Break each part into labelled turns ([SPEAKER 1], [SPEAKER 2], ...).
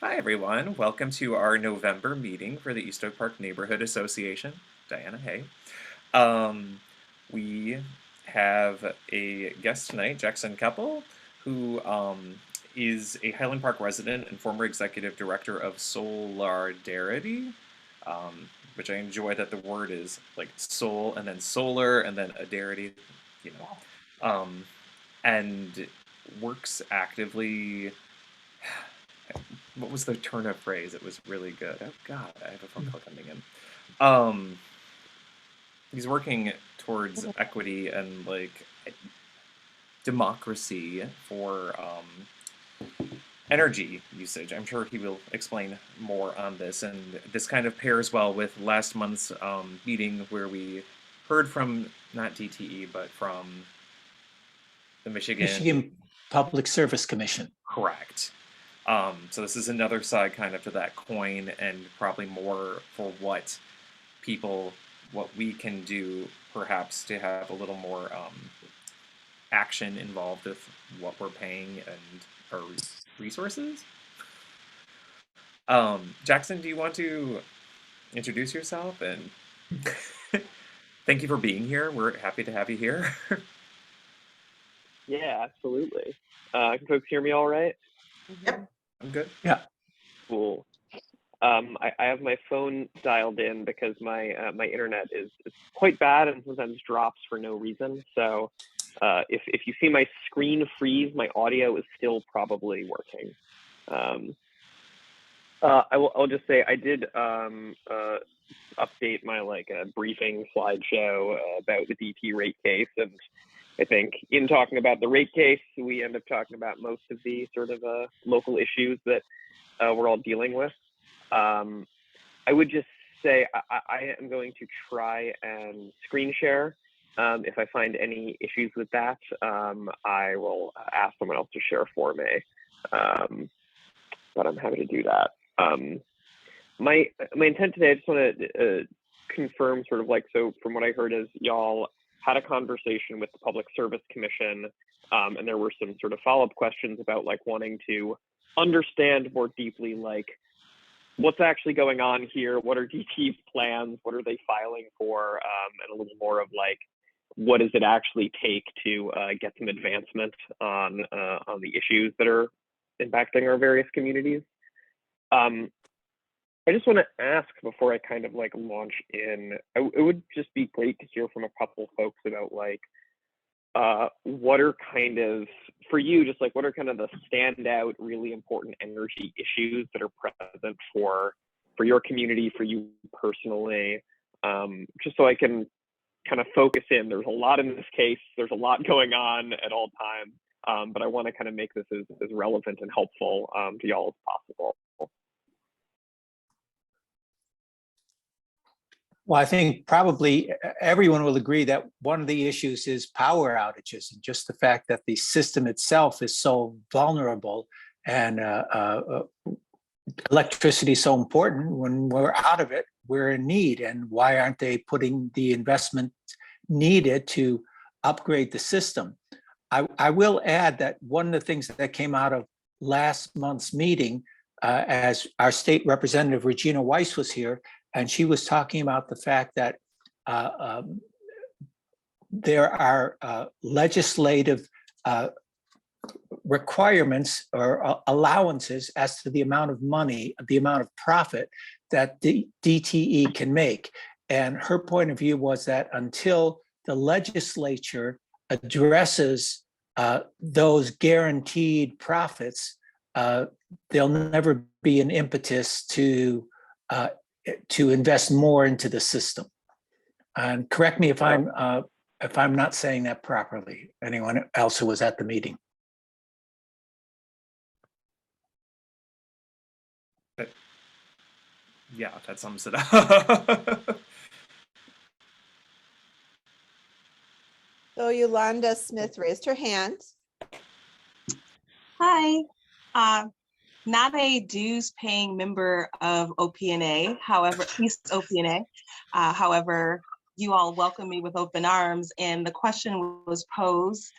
[SPEAKER 1] Hi, everyone. Welcome to our November meeting for the East Oak Park Neighborhood Association. Diana, hey. Um, we have a guest tonight, Jackson Koeppel, who is a Highland Park resident and former Executive Director of Soulardarity, which I enjoy that the word is like soul and then solar and then adarity, you know, and works actively. What was the turn of phrase? It was really good. Oh God, I have a phone call coming in. Um, he's working towards equity and like democracy for energy usage. I'm sure he will explain more on this, and this kind of pairs well with last month's meeting where we heard from not DTE but from the
[SPEAKER 2] Michigan Public Service Commission.
[SPEAKER 1] Correct. So this is another side kind of to that coin, and probably more for what we can do perhaps to have a little more action involved with what we're paying and our resources. Jackson, do you want to introduce yourself? And thank you for being here. We're happy to have you here.
[SPEAKER 3] Yeah, absolutely. Can folks hear me all right?
[SPEAKER 1] Yep, I'm good.
[SPEAKER 2] Yeah.
[SPEAKER 3] Cool. I have my phone dialed in because my my internet is quite bad and sometimes drops for no reason. So if you see my screen freeze, my audio is still probably working. I'll just say I did update my briefing slideshow about the DT rate case, and I think in talking about the rate case, we end up talking about most of the sort of local issues that we're all dealing with. I would just say I am going to try and screen share. If I find any issues with that, I will ask someone else to share for me. But I'm happy to do that. My intent today, I just want to confirm sort of so from what I heard is y'all had a conversation with the Public Service Commission, and there were some sort of follow-up questions about wanting to understand more deeply what's actually going on here, what are DT's plans, what are they filing for, and a little more of what does it actually take to get some advancement on the issues that are impacting our various communities. I just want to ask before I kind of launch in, it would just be great to hear from a couple folks about what are kind of, for you, just what are kind of the standout, really important energy issues that are present for your community, for you personally, just so I can kind of focus in. There's a lot in this case, there's a lot going on at all times, but I want to kind of make this as relevant and helpful to y'all as possible.
[SPEAKER 2] Well, I think probably everyone will agree that one of the issues is power outages, and just the fact that the system itself is so vulnerable, and electricity is so important. When we're out of it, we're in need. And why aren't they putting the investment needed to upgrade the system? I will add that one of the things that came out of last month's meeting, as our state representative Regina Weiss was here, and she was talking about the fact that there are legislative requirements or allowances as to the amount of money, the amount of profit that the DTE can make. And her point of view was that until the legislature addresses those guaranteed profits, there'll never be an impetus to invest more into the system. And correct me if I'm not saying that properly. Anyone else who was at the meeting?
[SPEAKER 1] Yeah, that sums it up.
[SPEAKER 4] So Yolanda Smith raised her hand.
[SPEAKER 5] Hi, not a dues paying member of OPNA, however, East OPNA. However, you all welcomed me with open arms, and the question was posed.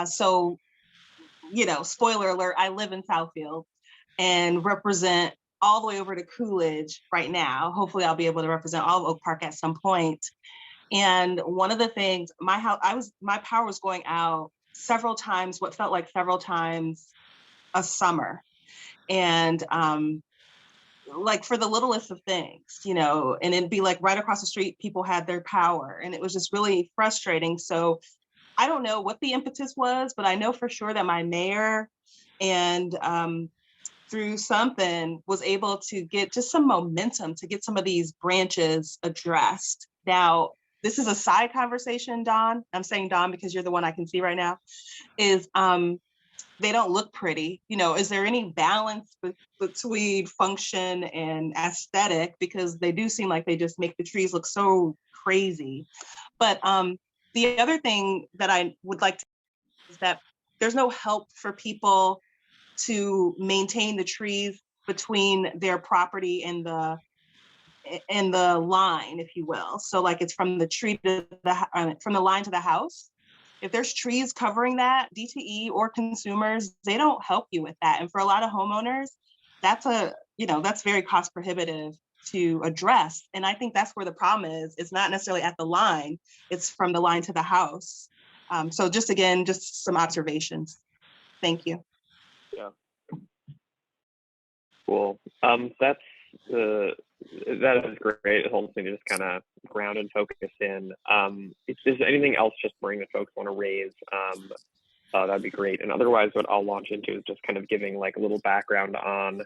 [SPEAKER 5] So, you know, spoiler alert, I live in Southfield, and represent all the way over to Coolidge right now. Hopefully I'll be able to represent all of Oak Park at some point. And one of the things, my power was going out several times, what felt like several times a summer. And like for the littlest of things, you know, and it'd be like right across the street, people had their power, and it was just really frustrating. So I don't know what the impetus was, but I know for sure that my mayor and through something was able to get just some momentum to get some of these branches addressed. Now, this is a side conversation, Dawn. I'm saying Dawn because you're the one I can see right now, is they don't look pretty. You know, is there any balance between function and aesthetic? Because they do seem like they just make the trees look so crazy. But the other thing that I would like to is that there's no help for people to maintain the trees between their property and the line, if you will. So like it's from the tree to from the line to the house. If there's trees covering that, DTE or consumers, they don't help you with that. And for a lot of homeowners, that's that's very cost prohibitive to address. And I think that's where the problem is. It's not necessarily at the line, it's from the line to the house. So just some observations. Thank you.
[SPEAKER 3] Yeah. Cool. That is great. It helps me to just kind of ground and focus in. If there's anything else, just bring that folks want to raise, that'd be great. And otherwise, what I'll launch into is just kind of giving like a little background on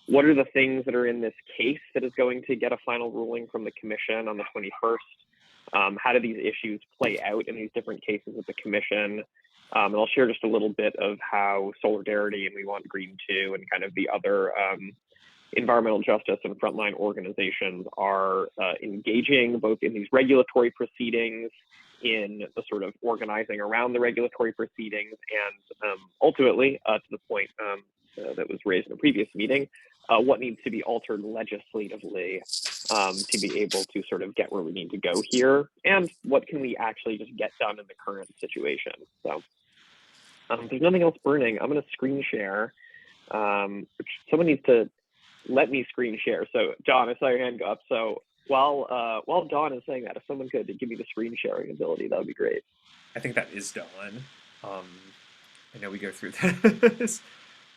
[SPEAKER 3] what are the things that are in this case that is going to get a final ruling from the commission on the 21st. How do these issues play out in these different cases with the commission? And I'll share just a little bit of how Soulardarity and We Want Green Too and kind of the other environmental justice and frontline organizations are engaging both in these regulatory proceedings, in the sort of organizing around the regulatory proceedings, and ultimately, to the point that was raised in a previous meeting, what needs to be altered legislatively to be able to sort of get where we need to go here, and what can we actually just get done in the current situation. So if there's nothing else burning, I'm going to screen share. Someone needs to let me screen share. So John, I saw your hand go up. So while Dawn is saying that, if someone could give me the screen sharing ability, that would be great.
[SPEAKER 1] I think that is Dawn. I know we go through this.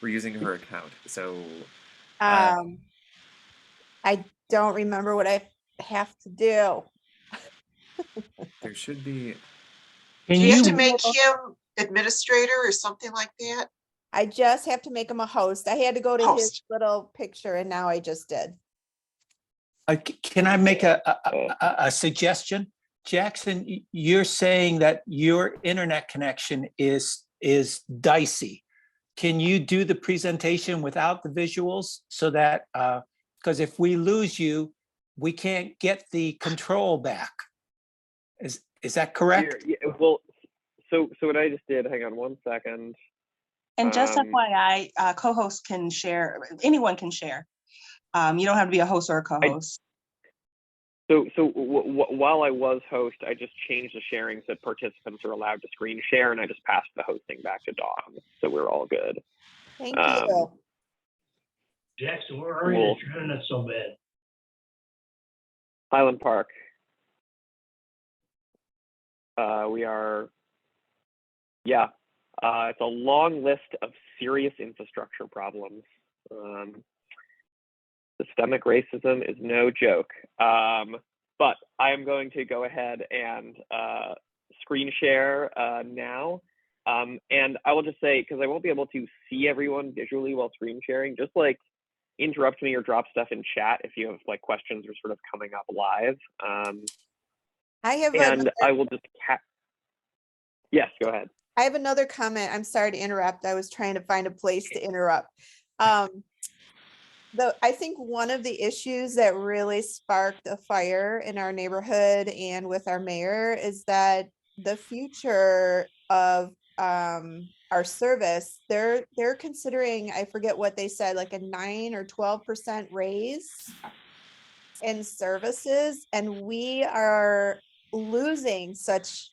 [SPEAKER 1] We're using her account. So
[SPEAKER 4] I don't remember what I have to do.
[SPEAKER 1] there should be.
[SPEAKER 2] Can
[SPEAKER 6] Do you have to
[SPEAKER 2] you,
[SPEAKER 6] make him administrator or something like that?
[SPEAKER 4] I just have to make him a host. I had to go to his
[SPEAKER 6] Host.
[SPEAKER 4] little picture and now I just did.
[SPEAKER 2] can I make a suggestion? Jackson, you're saying that your internet connection is dicey. Can you do the presentation without the visuals so that, because if we lose you, we can't get the control back. Is that correct?
[SPEAKER 3] Here, yeah, well, so what I just did, hang on one second.
[SPEAKER 5] And just FYI, co-hosts can share, anyone can share. You don't have to be a host or a co-host.
[SPEAKER 3] While I was host, I just changed the sharing so that participants are allowed to screen share, and I just passed the hosting back to Dawn, so we're all good.
[SPEAKER 4] Thank you.
[SPEAKER 7] Jackson, where are you?
[SPEAKER 3] Cool.
[SPEAKER 7] Your internet's so bad.
[SPEAKER 3] Highland Park. We are, yeah, it's a long list of serious infrastructure problems. Systemic racism is no joke. But I am going to go ahead and screen share now. And I will just say, because I won't be able to see everyone visually while screen sharing, just like interrupt me or drop stuff in chat if you have like questions or sort of coming up live.
[SPEAKER 4] I have
[SPEAKER 3] And I will just yes, go ahead.
[SPEAKER 4] I have another comment. I'm sorry to interrupt. I was trying to find a place to interrupt. I think one of the issues that really sparked a fire in our neighborhood and with our mayor is that the future of our service, they're considering, I forget what they said, like a 9 or 12% raise in services, and we are losing such,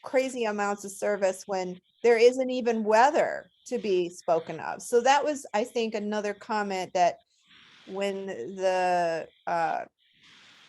[SPEAKER 4] crazy amounts of service when there isn't even weather to be spoken of. So that was, I think, another comment that when the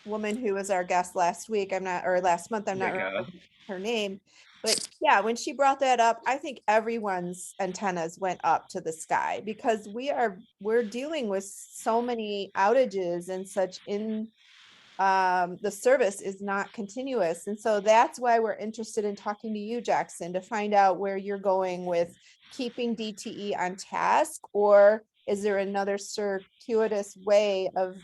[SPEAKER 4] woman who was our guest last week, or last month, I'm not
[SPEAKER 1] Mega.
[SPEAKER 4] remembering her name, but yeah, when she brought that up, I think everyone's antennas went up to the sky, because we're dealing with so many outages and such the service is not continuous. And so that's why we're interested in talking to you, Jackson, to find out where you're going with keeping DTE on task, or is there another circuitous way of,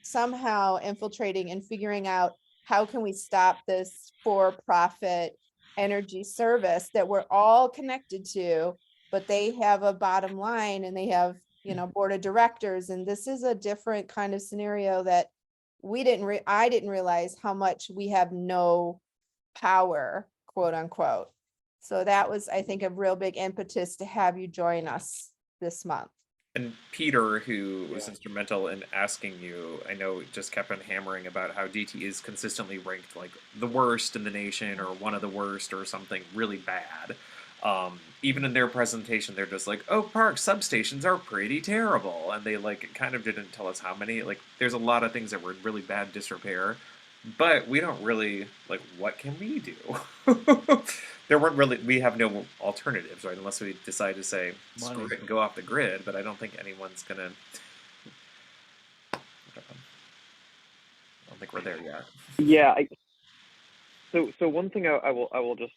[SPEAKER 4] somehow infiltrating and figuring out how can we stop this for-profit energy service that we're all connected to, but they have a bottom line and they have, board of directors. And this is a different kind of scenario that I didn't realize how much we have no power, quote unquote. So that was, I think, a real big impetus to have you join us this month.
[SPEAKER 1] And Peter, who was instrumental in asking you, I know just kept on hammering about how DT is consistently ranked like the worst in the nation or one of the worst or something really bad. Even in their presentation, they're just like, Oak Park substations are pretty terrible. And they like kind of didn't tell us how many. Like, there's a lot of things that were in really bad disrepair, but we don't really, like, what can we do? We have no alternatives, right? Unless we decide to say, screw
[SPEAKER 2] Money.
[SPEAKER 1] it and go off the grid, but I don't think anyone's gonna, I don't think we're there yet.
[SPEAKER 3] Yeah. So one thing I will just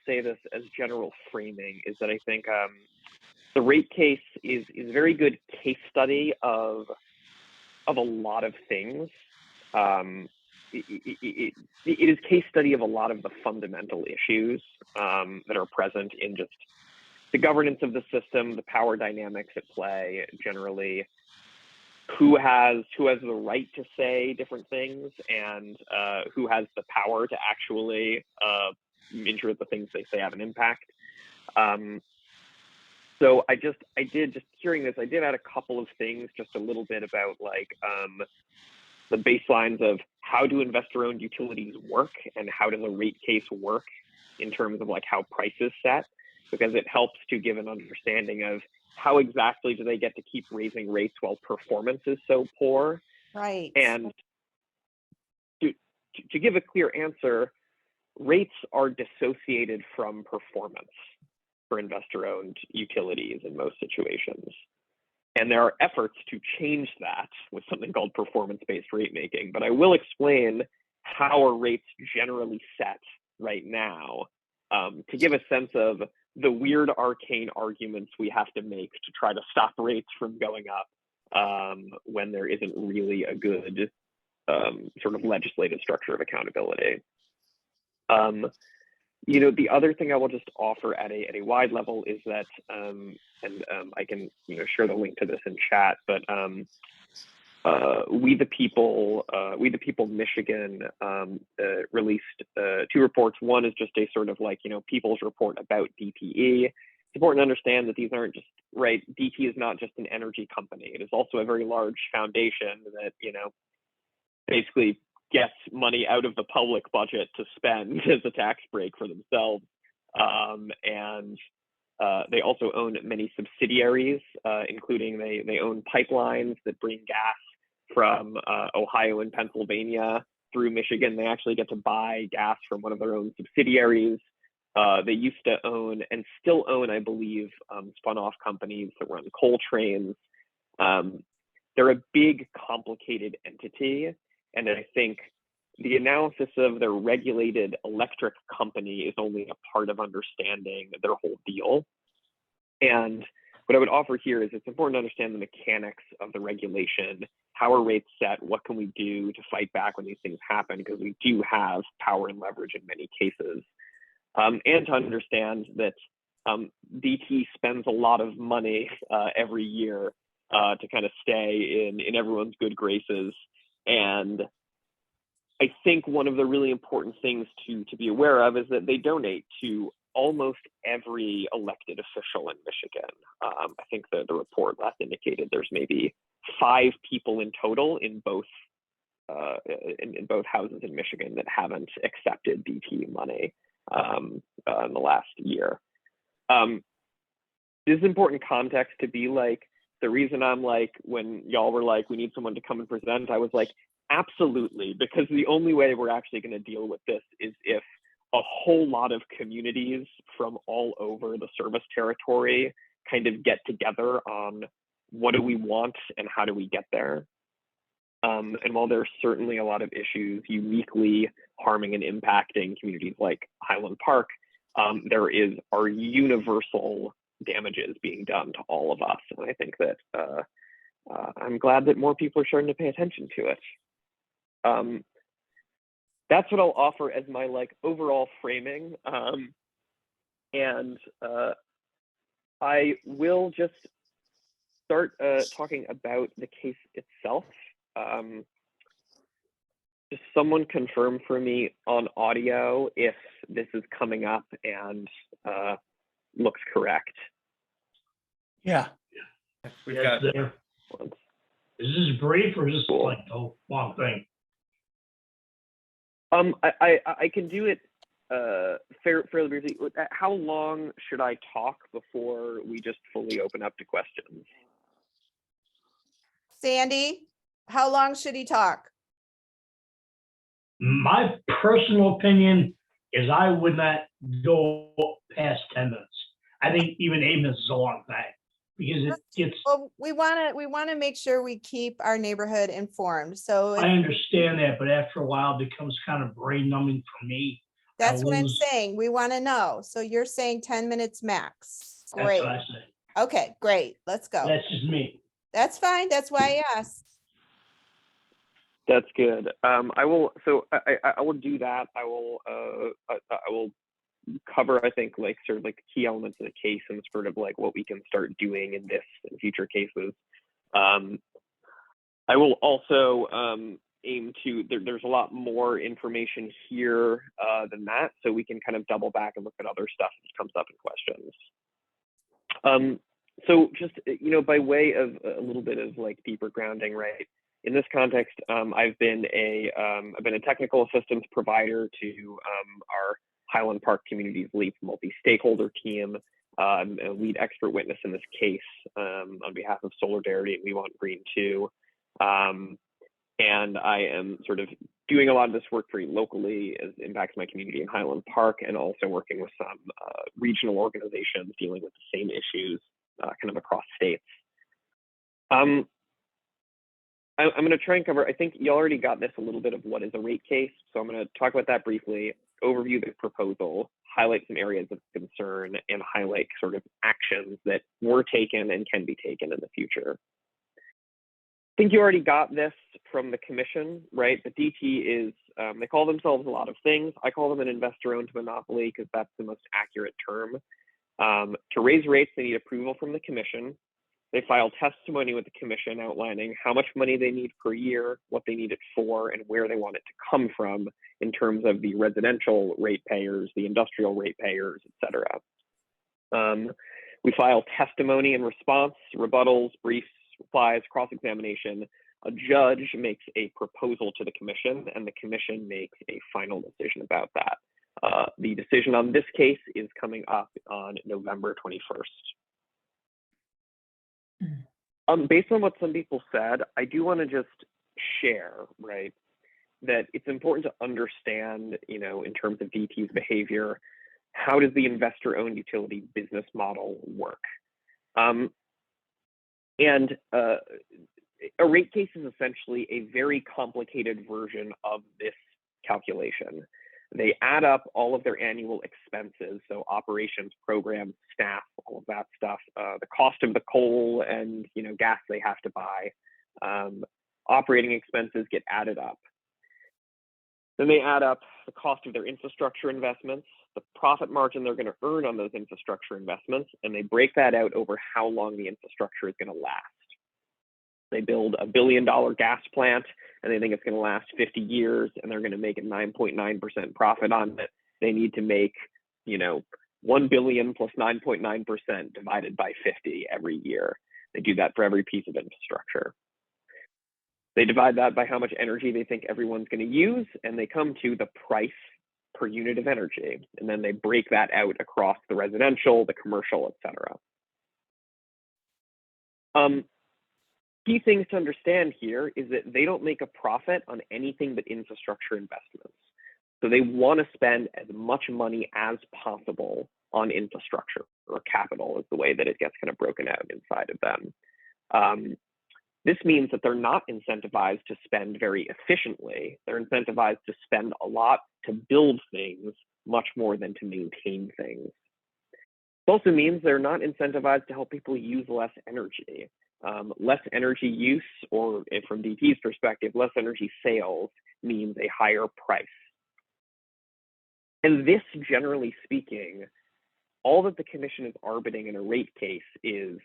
[SPEAKER 3] say this as general framing is that I think the rate case is a very good case study of a lot of things. It is case study of a lot of the fundamental issues that are present in just the governance of the system, the power dynamics at play generally, who has the right to say different things, and who has the power to actually ensure that the things they say have an impact. So I did hearing this, I did add a couple of things, just a little bit about like the baselines of how do investor-owned utilities work and how does a rate case work in terms of like how price is set, because it helps to give an understanding of how exactly do they get to keep raising rates while performance is so poor.
[SPEAKER 4] Right.
[SPEAKER 3] And to give a clear answer, rates are dissociated from performance for investor-owned utilities in most situations. And there are efforts to change that with something called performance-based rate making. But I will explain how are rates generally set right now to give a sense of the weird arcane arguments we have to make to try to stop rates from going up when there isn't really a good sort of legislative structure of accountability. The other thing I will just offer at a wide level is that, I can share the link to this in chat, but We the People Michigan released two reports. One is just a sort of like, people's report about DTE. It's important to understand that these aren't just, right, DTE is not just an energy company. It is also a very large foundation that, basically gets money out of the public budget to spend as a tax break for themselves. And they also own many subsidiaries, including they own pipelines that bring gas from Ohio and Pennsylvania through Michigan. They actually get to buy gas from one of their own subsidiaries. They used to own and still own, I believe, spun off companies that run coal trains. They're a big, complicated entity. And I think the analysis of their regulated electric company is only a part of understanding their whole deal. And what I would offer here is it's important to understand the mechanics of the regulation. How are rates set? What can we do to fight back when these things happen? Because we do have power and leverage in many cases. And to understand that DT spends a lot of money every year to kind of stay in everyone's good graces. And I think one of the really important things to be aware of is that they donate to almost every elected official in Michigan. I think the report last indicated there's maybe 5 people in total in both houses in Michigan that haven't accepted DTE money. in the last year. This is important context to be like, the reason I'm like, when y'all were like, we need someone to come and present, I was like, absolutely, because the only way we're actually going to deal with this is if a whole lot of communities from all over the service territory kind of get together on what do we want and how do we get there. And while there's certainly a lot of issues uniquely harming and impacting communities like Highland Park, there are universal damages being done to all of us. And I think that I'm glad that more people are starting to pay attention to it. That's what I'll offer as my like overall framing. And I will just start talking about the case itself. Just someone confirm for me on audio if this is coming up and looks correct.
[SPEAKER 2] Yeah.
[SPEAKER 1] We've
[SPEAKER 7] Yes,
[SPEAKER 1] got,
[SPEAKER 7] there. Is this brief or is this
[SPEAKER 3] Cool.
[SPEAKER 7] like the long thing?
[SPEAKER 3] I can do it fairly briefly. How long should I talk before we just fully open up to questions?
[SPEAKER 4] Sandy, how long should he talk?
[SPEAKER 7] My personal opinion is I would not go past 10 minutes. I think even 8 minutes is a long time because it gets,
[SPEAKER 4] Well, we want to make sure we keep our neighborhood informed. So
[SPEAKER 7] I understand that, but after a while it becomes kind of brain numbing for me.
[SPEAKER 4] that's what I'm
[SPEAKER 7] lose-
[SPEAKER 4] saying. We want to know. So you're saying 10 minutes max.
[SPEAKER 7] That's
[SPEAKER 4] Great.
[SPEAKER 7] what I say.
[SPEAKER 4] Okay, great. Let's go.
[SPEAKER 7] That's just me.
[SPEAKER 4] That's fine. That's why I asked.
[SPEAKER 3] That's good. I will. So I will do that. I will cover, I think, like sort of like key elements of the case and sort of like what we can start doing in this and future cases. I will also aim to. There's a lot more information here than that, so we can kind of double back and look at other stuff that comes up in questions. So just by way of a little bit of like deeper grounding, right? In this context, I've been a technical assistance provider to our Highland Park Communities LEAP multi-stakeholder team, a lead expert witness in this case on behalf of Soulardarity and We Want Green too. And I am sort of doing a lot of this work very locally as it impacts my community in Highland Park, and also working with some regional organizations dealing with the same issues kind of across states. I'm going to try and cover, I think you already got this a little bit of what is a rate case. So I'm going to talk about that briefly, overview the proposal, highlight some areas of concern, and highlight sort of actions that were taken and can be taken in the future. I think you already got this from the commission, right? The DTE is, they call themselves a lot of things. I call them an investor-owned monopoly because that's the most accurate term. To raise rates, they need approval from the commission. They file testimony with the commission outlining how much money they need per year, what they need it for, and where they want it to come from in terms of the residential ratepayers, the industrial ratepayers, et cetera. We file testimony and response, rebuttals, briefs, replies, cross-examination. A judge makes a proposal to the commission, and the commission makes a final decision about that. The decision on this case is coming up on November 21st. Based on what some people said, I do want to just share, right, that it's important to understand, in terms of DTE's behavior, how does the investor-owned utility business model work? And a rate case is essentially a very complicated version of this calculation. They add up all of their annual expenses, so operations, programs, staff, all of that stuff, the cost of the coal and gas they have to buy. Operating expenses get added up. Then they add up the cost of their infrastructure investments, the profit margin they're going to earn on those infrastructure investments, and they break that out over how long the infrastructure is going to last. They build a $1 billion gas plant and they think it's going to last 50 years and they're going to make a 9.9% profit on it. They need to make, 1 billion plus 9.9% divided by 50 every year. They do that for every piece of infrastructure. They divide that by how much energy they think everyone's going to use, and they come to the price per unit of energy, and then they break that out across the residential, the commercial, etc. Key things to understand here is that they don't make a profit on anything but infrastructure investments. So they want to spend as much money as possible on infrastructure, or capital is the way that it gets kind of broken out inside of them. This means that they're not incentivized to spend very efficiently. They're incentivized to spend a lot to build things much more than to maintain things. It also means they're not incentivized to help people use less energy. Less energy use, or from DTE's perspective, less energy sales means a higher price. And this, generally speaking, all that the commission is arbitrating in a rate case is,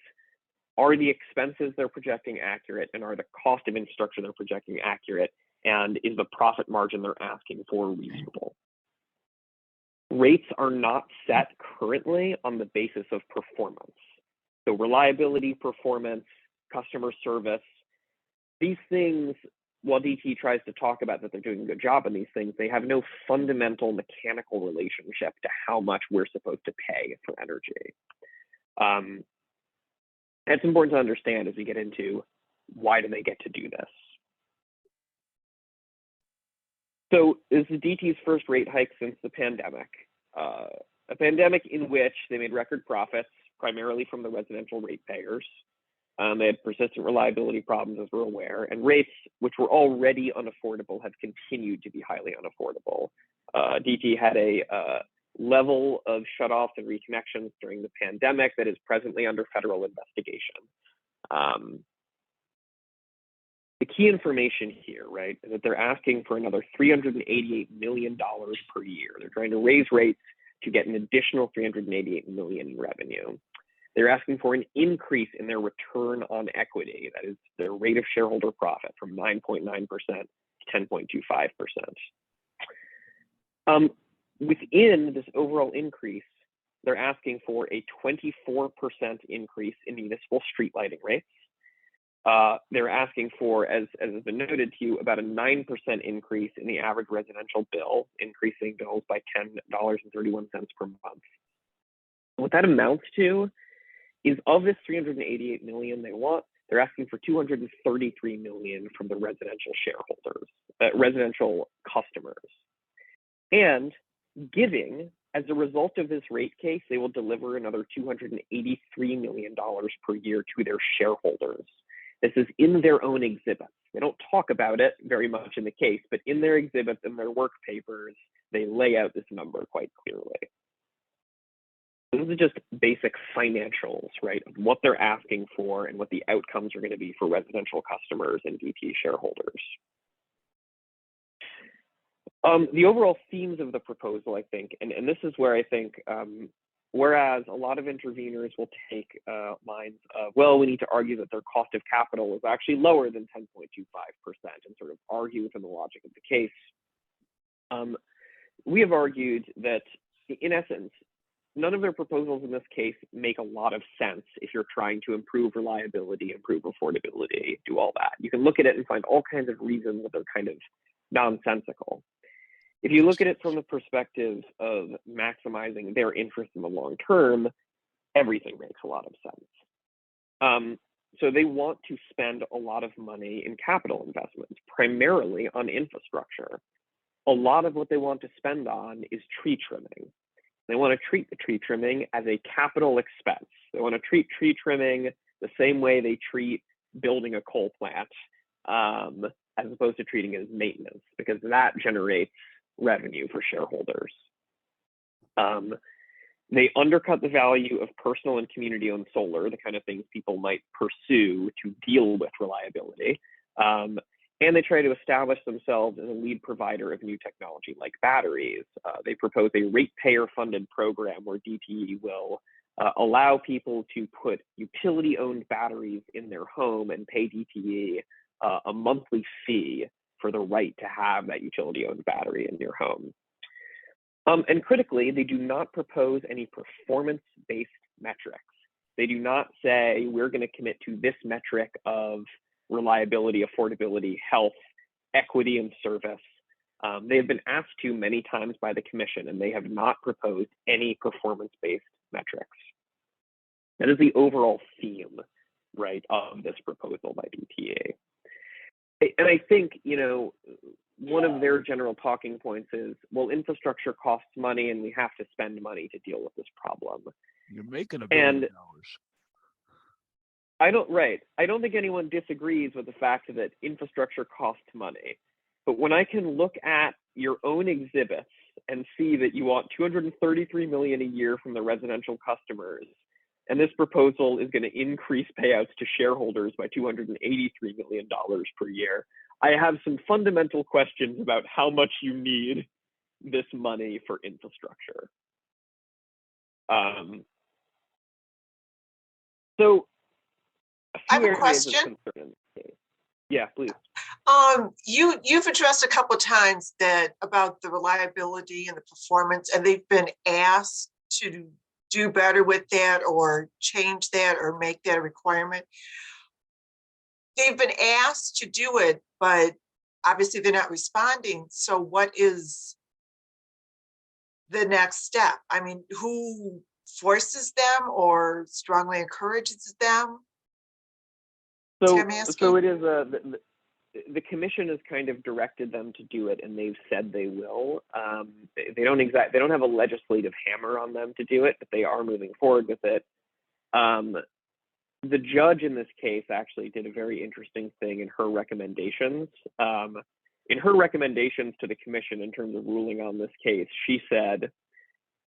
[SPEAKER 3] are the expenses they're projecting accurate, and are the cost of infrastructure they're projecting accurate, and is the profit margin they're asking for reasonable? Rates are not set currently on the basis of performance. So reliability, performance, customer service, these things, while DTE tries to talk about that they're doing a good job on these things, they have no fundamental mechanical relationship to how much we're supposed to pay for energy. That's important to understand as we get into why do they get to do this. So this is DTE's first rate hike since the pandemic, a pandemic in which they made record profits, primarily from the residential ratepayers. They had persistent reliability problems, as we're aware, and rates, which were already unaffordable, have continued to be highly unaffordable. DTE had a level of shutoffs and reconnections during the pandemic that is presently under federal investigation. The key information here, right, is that they're asking for another $388 million per year. They're trying to raise rates to get an additional $388 million in revenue. They're asking for an increase in their return on equity, that is their rate of shareholder profit, from 9.9% to 10.25%. Within this overall increase, they're asking for a 24% increase in municipal street lighting rates. They're asking for, as has been noted to you, about a 9% increase in the average residential bill, increasing bills by $10.31 per month. What that amounts to is, of this $388 million they want, they're asking for $233 million from the residential shareholders, residential customers. And giving, as a result of this rate case, they will deliver another $283 million per year to their shareholders. This is in their own exhibits. They don't talk about it very much in the case, but in their exhibits and their work papers, they lay out this number quite clearly. This is just basic financials, right, of what they're asking for and what the outcomes are going to be for residential customers and DTE shareholders. The overall themes of the proposal, I think, and this is where I think, whereas a lot of interveners will take lines of, well, we need to argue that their cost of capital is actually lower than 10.25% and sort of argue within the logic of the case. We have argued that, in essence, none of their proposals in this case make a lot of sense if you're trying to improve reliability, improve affordability, do all that. You can look at it and find all kinds of reasons that they're kind of nonsensical. If you look at it from the perspective of maximizing their interest in the long term, everything makes a lot of sense. So they want to spend a lot of money in capital investments, primarily on infrastructure. A lot of what they want to spend on is tree trimming. They want to treat the tree trimming as a capital expense. They want to treat tree trimming the same way they treat building a coal plant, as opposed to treating it as maintenance, because that generates revenue for shareholders. They undercut the value of personal and community-owned solar, the kind of things people might pursue to deal with reliability. And they try to establish themselves as a lead provider of new technology like batteries. They propose a ratepayer-funded program where DTE will allow people to put utility-owned batteries in their home and pay DTE a monthly fee for the right to have that utility-owned battery in your home. And critically, they do not propose any performance-based metrics. They do not say, we're going to commit to this metric of reliability, affordability, health, equity, and service. They have been asked to many times by the commission, and they have not proposed any performance-based metrics. That is the overall theme, right, of this proposal by DTE. And I think, you know, one of their general talking points is, well, infrastructure costs money and we have to spend money to deal with this problem.
[SPEAKER 8] You're making $1 billion.
[SPEAKER 3] I don't think anyone disagrees with the fact that infrastructure costs money. But when I can look at your own exhibits and see that you want $233 million a year from the residential customers, and this proposal is going to increase payouts to shareholders by $283 million per year, I have some fundamental questions about how much you need this money for infrastructure. So
[SPEAKER 6] I have a
[SPEAKER 3] areas of
[SPEAKER 6] question.
[SPEAKER 3] concern. Yeah, please.
[SPEAKER 6] You've addressed a couple of times that about the reliability and the performance, and they've been asked to do better with that or change that or make that a requirement. They've been asked to do it, but obviously they're not responding. So what is the next step? I mean, who forces them or strongly encourages them?
[SPEAKER 3] So it is the commission has kind of directed them to do it, and they've said they will. They don't have a legislative hammer on them to do it, but they are moving forward with it. The judge in this case actually did a very interesting thing in her recommendations. In her recommendations to the commission in terms of ruling on this case, she said,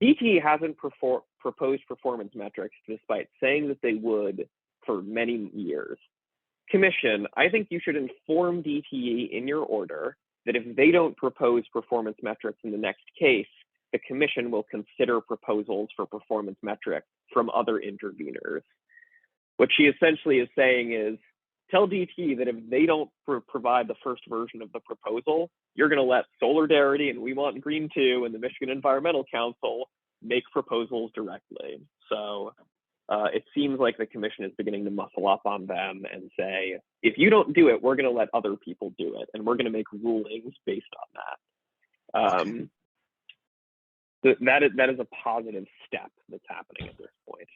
[SPEAKER 3] DTE hasn't proposed performance metrics despite saying that they would for many years. Commission, I think you should inform DTE in your order that if they don't propose performance metrics in the next case, the commission will consider proposals for performance metrics from other interveners. What she essentially is saying is, tell DTE that if they don't provide the first version of the proposal, you're going to let Soulardarity and We Want Green 2 and the Michigan Environmental Council make proposals directly. So it seems like the commission is beginning to muscle up on them and say, if you don't do it, we're going to let other people do it, and we're going to make rulings based on that. That is a positive step that's happening at this point.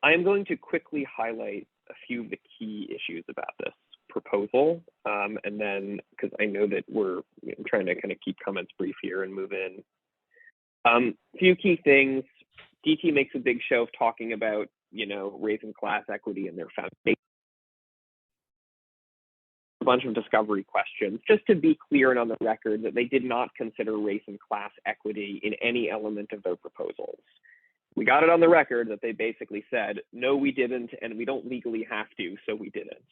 [SPEAKER 3] I am going to quickly highlight a few of the key issues about this proposal, and then, because I know that we're trying to kind of keep comments brief here and move in. Few key things. DT makes a big show of talking about, you know, race and class equity in their foundation. A bunch of discovery questions, just to be clear and on the record that they did not consider race and class equity in any element of their proposals. We got it on the record that they basically said, no, we didn't, and we don't legally have to, so we didn't.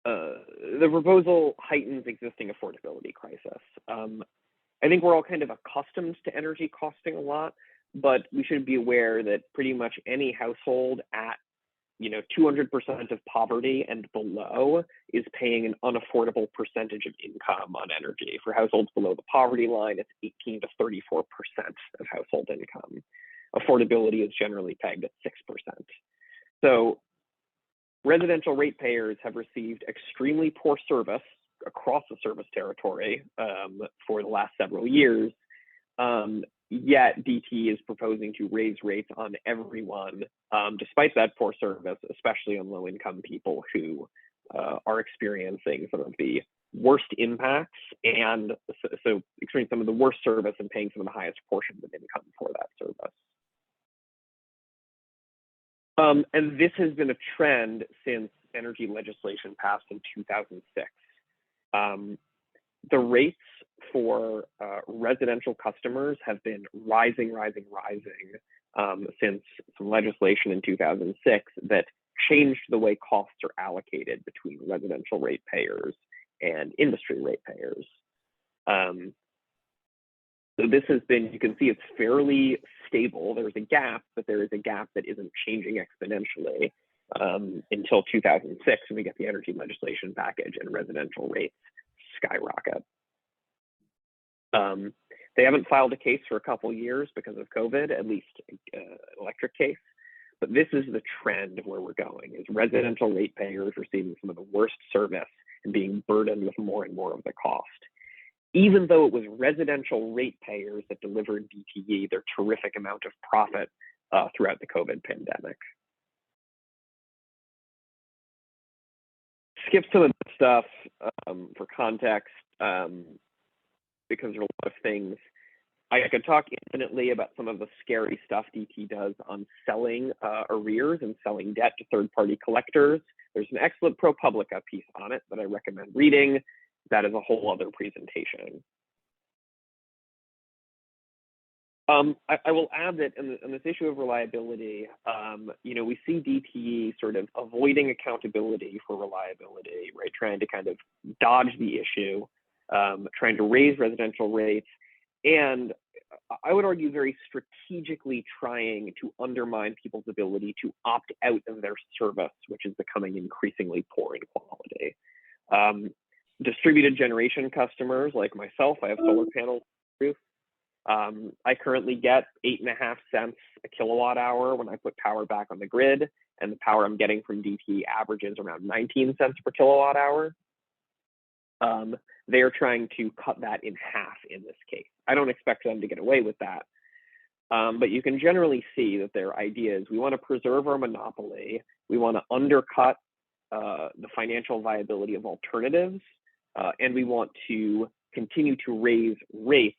[SPEAKER 3] The proposal heightens existing affordability crisis. I think we're all kind of accustomed to energy costing a lot, but we should be aware that pretty much any household at 200% of poverty and below is paying an unaffordable percentage of income on energy. For households below the poverty line, it's 18 to 34% of household income. Affordability is generally pegged at 6%. So residential ratepayers have received extremely poor service across the service territory for the last several years. Yet DT is proposing to raise rates on everyone, despite that poor service, especially on low-income people who are experiencing some of the worst impacts and so experiencing some of the worst service and paying some of the highest portions of income for that service. And this has been a trend since energy legislation passed in 2006. The rates for residential customers have been rising since some legislation in 2006 that changed the way costs are allocated between residential ratepayers and industry ratepayers. So this has been, you can see it's fairly stable. There's a gap, but there is a gap that isn't changing exponentially until 2006 when we get the energy legislation package and residential rates skyrocket. They haven't filed a case for a couple years because of COVID, at least electric case, but this is the trend of where we're going, is residential ratepayers receiving some of the worst service and being burdened with more and more of the cost. Even though it was residential ratepayers that delivered DTE their terrific amount of profit throughout the COVID pandemic. Skip some of the stuff for context, because there are a lot of things. I could talk infinitely about some of the scary stuff DT does on selling arrears and selling debt to third-party collectors. There's an excellent ProPublica piece on it that I recommend reading. That is a whole other presentation. I will add that in this issue of reliability, we see DTE sort of avoiding accountability for reliability, right? Trying to kind of dodge the issue, trying to raise residential rates, and I would argue very strategically trying to undermine people's ability to opt out of their service, which is becoming increasingly poor in quality. Distributed generation customers like myself, I have solar panels on the roof. I currently get 8.5 cents a kilowatt hour when I put power back on the grid, and the power I'm getting from DTE averages around 19 cents per kilowatt hour. They're trying to cut that in half in this case. I don't expect them to get away with that, but you can generally see that their idea is we want to preserve our monopoly, we want to undercut the financial viability of alternatives, and we want to continue to raise rates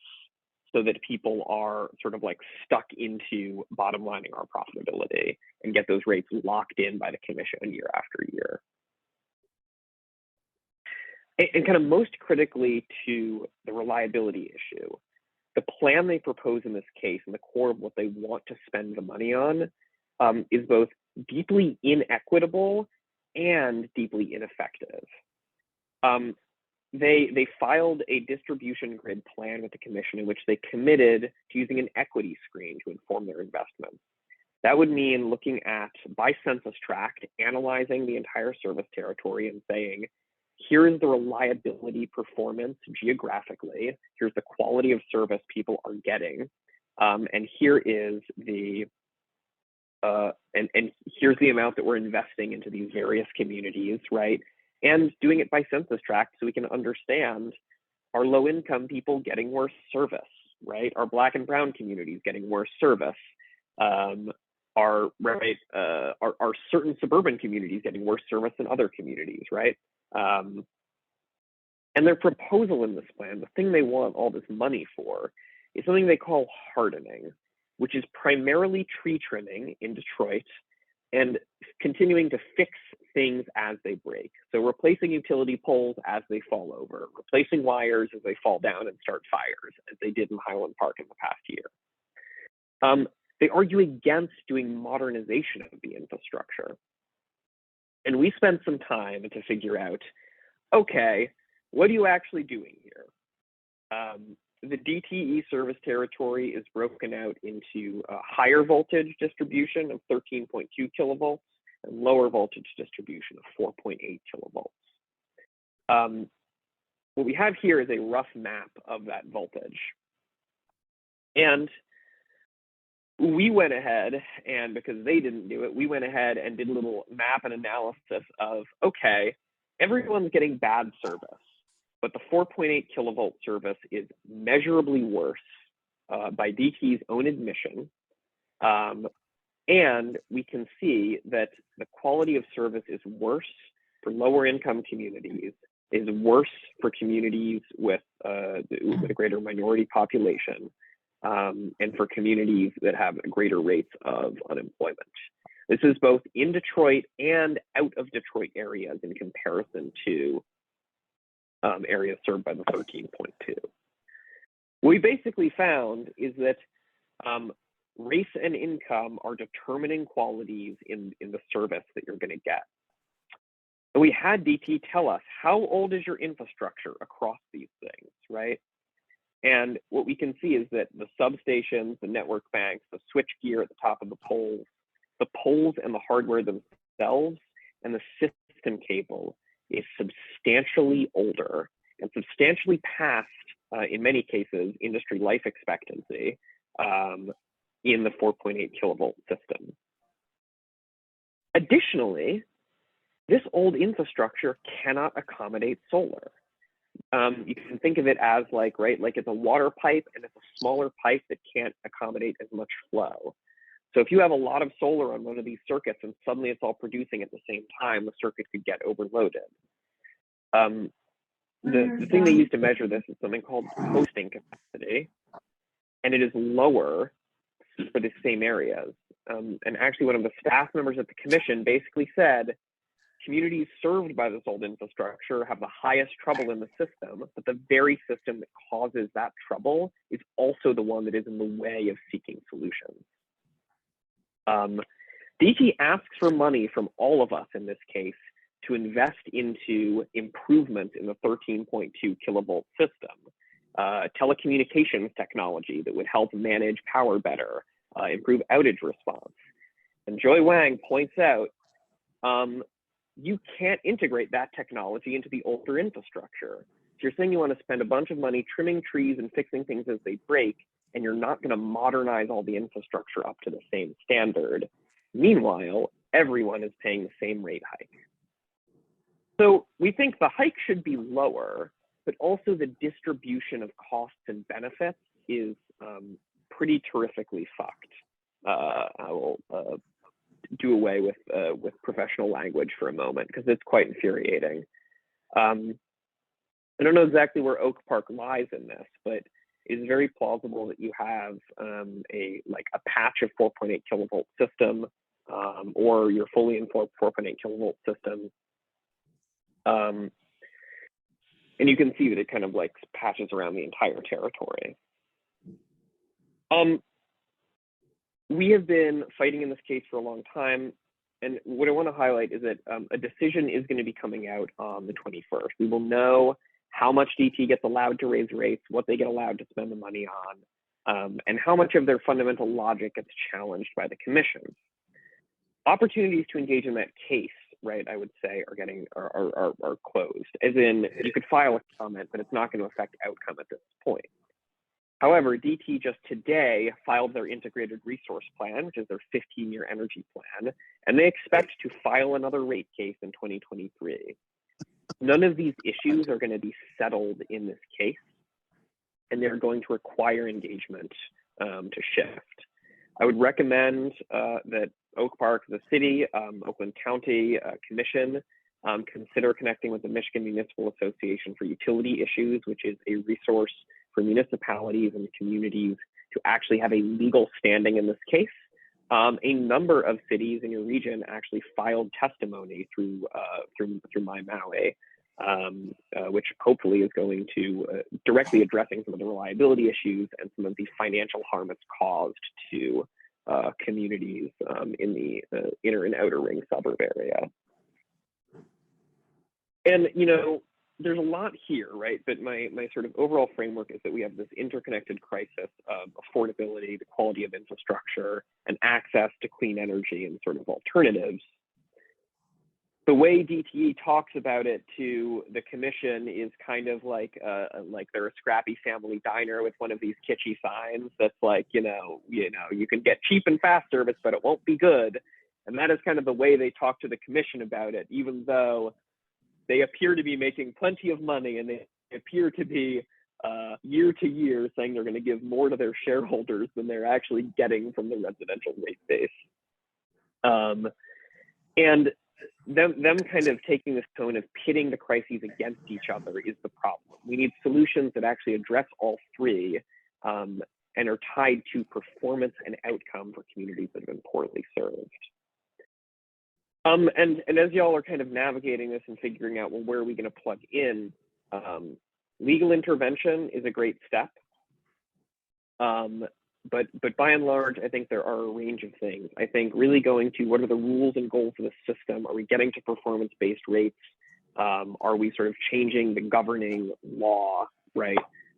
[SPEAKER 3] so that people are sort of like stuck into bottom lining our profitability and get those rates locked in by the commission year after year. And kind of most critically to the reliability issue, the plan they propose in this case and the core of what they want to spend the money on is both deeply inequitable and deeply ineffective. They filed a distribution grid plan with the commission in which they committed to using an equity screen to inform their investments. That would mean looking at, by census tract, analyzing the entire service territory and saying, here is the reliability performance geographically, here's the quality of service people are getting, and here is the and here's the amount that we're investing into these various communities, right? And doing it by census tract so we can understand, are low income people getting worse service, right? Are Black and brown communities getting worse service? Are certain suburban communities getting worse service than other communities, right? And their proposal in this plan, the thing they want all this money for, is something they call hardening, which is primarily tree trimming in Detroit and continuing to fix things as they break. So replacing utility poles as they fall over, replacing wires as they fall down and start fires, as they did in Highland Park in the past year. They argue against doing modernization of the infrastructure. And we spent some time to figure out, okay, what are you actually doing here? The DTE service territory is broken out into a higher voltage distribution of 13.2 kilovolts and lower voltage distribution of 4.8 kilovolts. What we have here is a rough map of that voltage. And we went ahead, and because they didn't do it, we went ahead and did a little map and analysis of, okay, everyone's getting bad service, but the 4.8 kilovolt service is measurably worse by DTE's own admission. And we can see that the quality of service is worse for lower income communities, is worse for communities with a greater minority population, and for communities that have greater rates of unemployment. This is both in Detroit and out of Detroit areas in comparison to areas served by the 13.2. What we basically found is that race and income are determining qualities in the service that you're going to get. And we had DT tell us, how old is your infrastructure across these things, right? And what we can see is that the substations, the network banks, the switch gear at the top of the poles and the hardware themselves, and the system cable is substantially older and substantially past, in many cases, industry life expectancy in the 4.8 kilovolt system. Additionally, this old infrastructure cannot accommodate solar. You can think of it as like, right, like it's a water pipe and it's a smaller pipe that can't accommodate as much flow. So if you have a lot of solar on one of these circuits and suddenly it's all producing at the same time, the circuit could get overloaded. The thing they use to measure this is something called hosting capacity, and it is lower for the same areas. And actually one of the staff members at the commission basically said, communities served by this old infrastructure have the highest trouble in the system, but the very system that causes that trouble is also the one that is in the way of seeking solutions. DTE asks for money from all of us in this case to invest into improvements in the 13.2 kilovolt system, telecommunications technology that would help manage power better, improve outage response. And Joy Wang points out, you can't integrate that technology into the older infrastructure. So you're saying you want to spend a bunch of money trimming trees and fixing things as they break, and you're not going to modernize all the infrastructure up to the same standard. Meanwhile, everyone is paying the same rate hike. So we think the hike should be lower, but also the distribution of costs and benefits is pretty terrifically fucked. I will do away with professional language for a moment because it's quite infuriating. I don't know exactly where Oak Park lies in this, but it's very plausible that you have a patch of 4.8 kilovolt system, or your fully informed 4.8 kilovolt system. And you can see that it kind of like patches around the entire territory. We have been fighting in this case for a long time. And what I want to highlight is that a decision is going to be coming out on the 21st. We will know how much DTE gets allowed to raise rates, what they get allowed to spend the money on, and how much of their fundamental logic gets challenged by the commission. Opportunities to engage in that case, right, I would say are closed. As in, you could file a comment, but it's not going to affect outcome at this point. However, DTE just today filed their integrated resource plan, which is their 15-year energy plan, and they expect to file another rate case in 2023. None of these issues are going to be settled in this case, and they're going to require engagement to shift. I would recommend that Oak Park, the city, Oakland County Commission, consider connecting with the Michigan Municipal Association for Utility Issues, which is a resource for municipalities and communities to actually have a legal standing in this case. A number of cities in your region actually filed testimony through My Maui, which hopefully is going to directly addressing some of the reliability issues and some of the financial harm it's caused to communities in the inner and outer ring suburb area. And, you know, there's a lot here, right? But my sort of overall framework is that we have this interconnected crisis of affordability, the quality of infrastructure, and access to clean energy and sort of alternatives. The way DTE talks about it to the commission is kind of like they're a scrappy family diner with one of these kitschy signs that's like, you can get cheap and fast service, but it won't be good. And that is kind of the way they talk to the commission about it, even though they appear to be making plenty of money, and they appear to be year to year saying they're going to give more to their shareholders than they're actually getting from the residential rate base. And them kind of taking this tone of pitting the crises against each other is the problem. We need solutions that actually address all three and are tied to performance and outcome for communities that have been poorly served. And as y'all are kind of navigating this and figuring out, well, where are we going to plug in? Legal intervention is a great step. But by and large, I think there are a range of things. I think really going to what are the rules and goals of the system? Are we getting to performance-based rates? Are we sort of changing the governing law, right,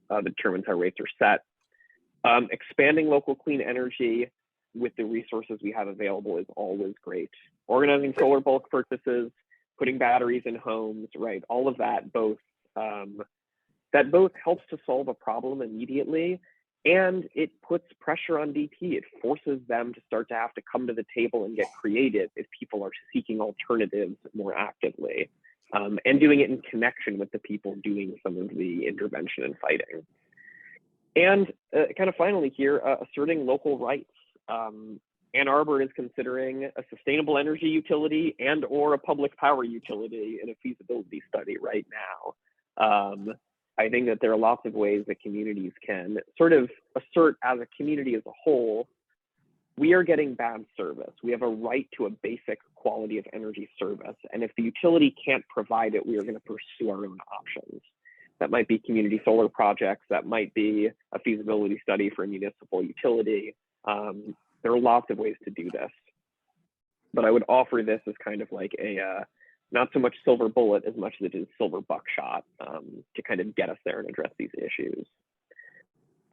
[SPEAKER 3] that determines how rates are set? Expanding local clean energy with the resources we have available is always great. Organizing solar bulk purchases, putting batteries in homes, right? All of that both helps to solve a problem immediately And it puts pressure on DTE. It forces them to start to have to come to the table and get creative if people are seeking alternatives more actively, and doing it in connection with the people doing some of the intervention and fighting. And kind of finally here, asserting local rights. Ann Arbor is considering a sustainable energy utility and or a public power utility in a feasibility study right now. I think that there are lots of ways that communities can sort of assert as a community as a whole, we are getting bad service. We have a right to a basic quality of energy service. And if the utility can't provide it, we are going to pursue our own options. That might be community solar projects. That might be a feasibility study for a municipal utility. There are lots of ways to do this. But I would offer this as kind of like a, not so much silver bullet as much as it is silver buckshot to kind of get us there and address these issues.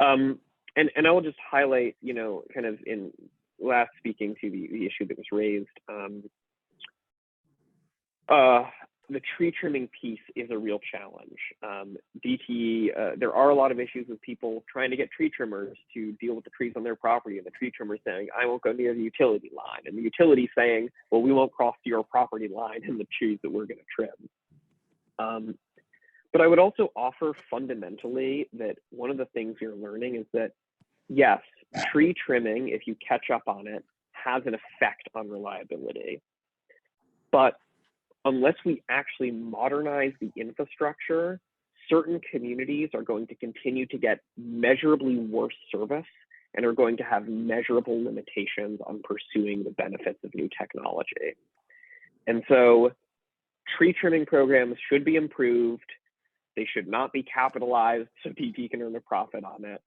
[SPEAKER 3] And I will just highlight, you know, kind of in last speaking to the issue that was raised, the tree trimming piece is a real challenge. DTE, there are a lot of issues with people trying to get tree trimmers to deal with the trees on their property, and the tree trimmer saying, I won't go near the utility line, and the utility saying, well, we won't cross your property line in the trees that we're going to trim. But I would also offer fundamentally that one of the things you're learning is that, yes, tree trimming, if you catch up on it, has an effect on reliability. But unless we actually modernize the infrastructure, certain communities are going to continue to get measurably worse service and are going to have measurable limitations on pursuing the benefits of new technology. And so tree trimming programs should be improved. They should not be capitalized so DTE can earn a profit on it,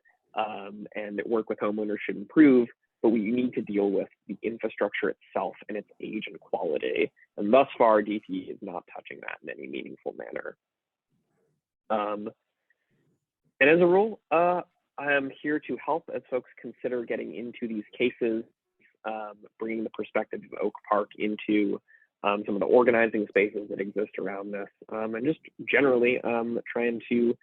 [SPEAKER 3] and that work with homeowners should improve. But we need to deal with the infrastructure itself and its age and quality. And thus far, DTE is not touching that in any meaningful manner. And as a rule, I am here to help as folks consider getting into these cases, bringing the perspective of Oak Park into some of the organizing spaces that exist around this, and just generally trying to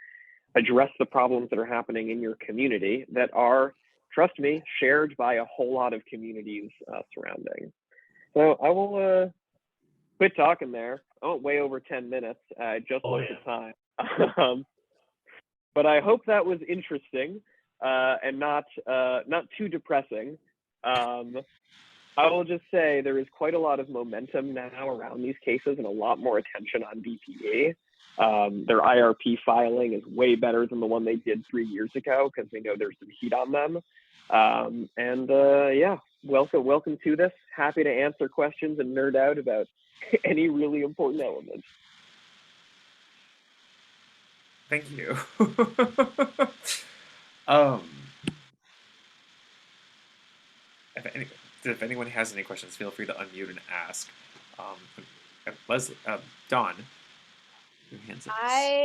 [SPEAKER 3] address the problems that are happening in your community that are, trust me, shared by a whole lot of communities surrounding. So I will quit talking there. I went way over 10 minutes. I just looked at time. But I hope that was interesting and not too depressing. I will just say there is quite a lot of momentum now around these cases and a lot more attention on DTE. Their IRP filing is way better than the one they did 3 years ago because they know there's some heat on them. Yeah, welcome to this. Happy to answer questions and nerd out about any really important elements.
[SPEAKER 1] Thank you. If anyone has any questions, feel free to unmute and ask. Leslie, Dawn, your hands up.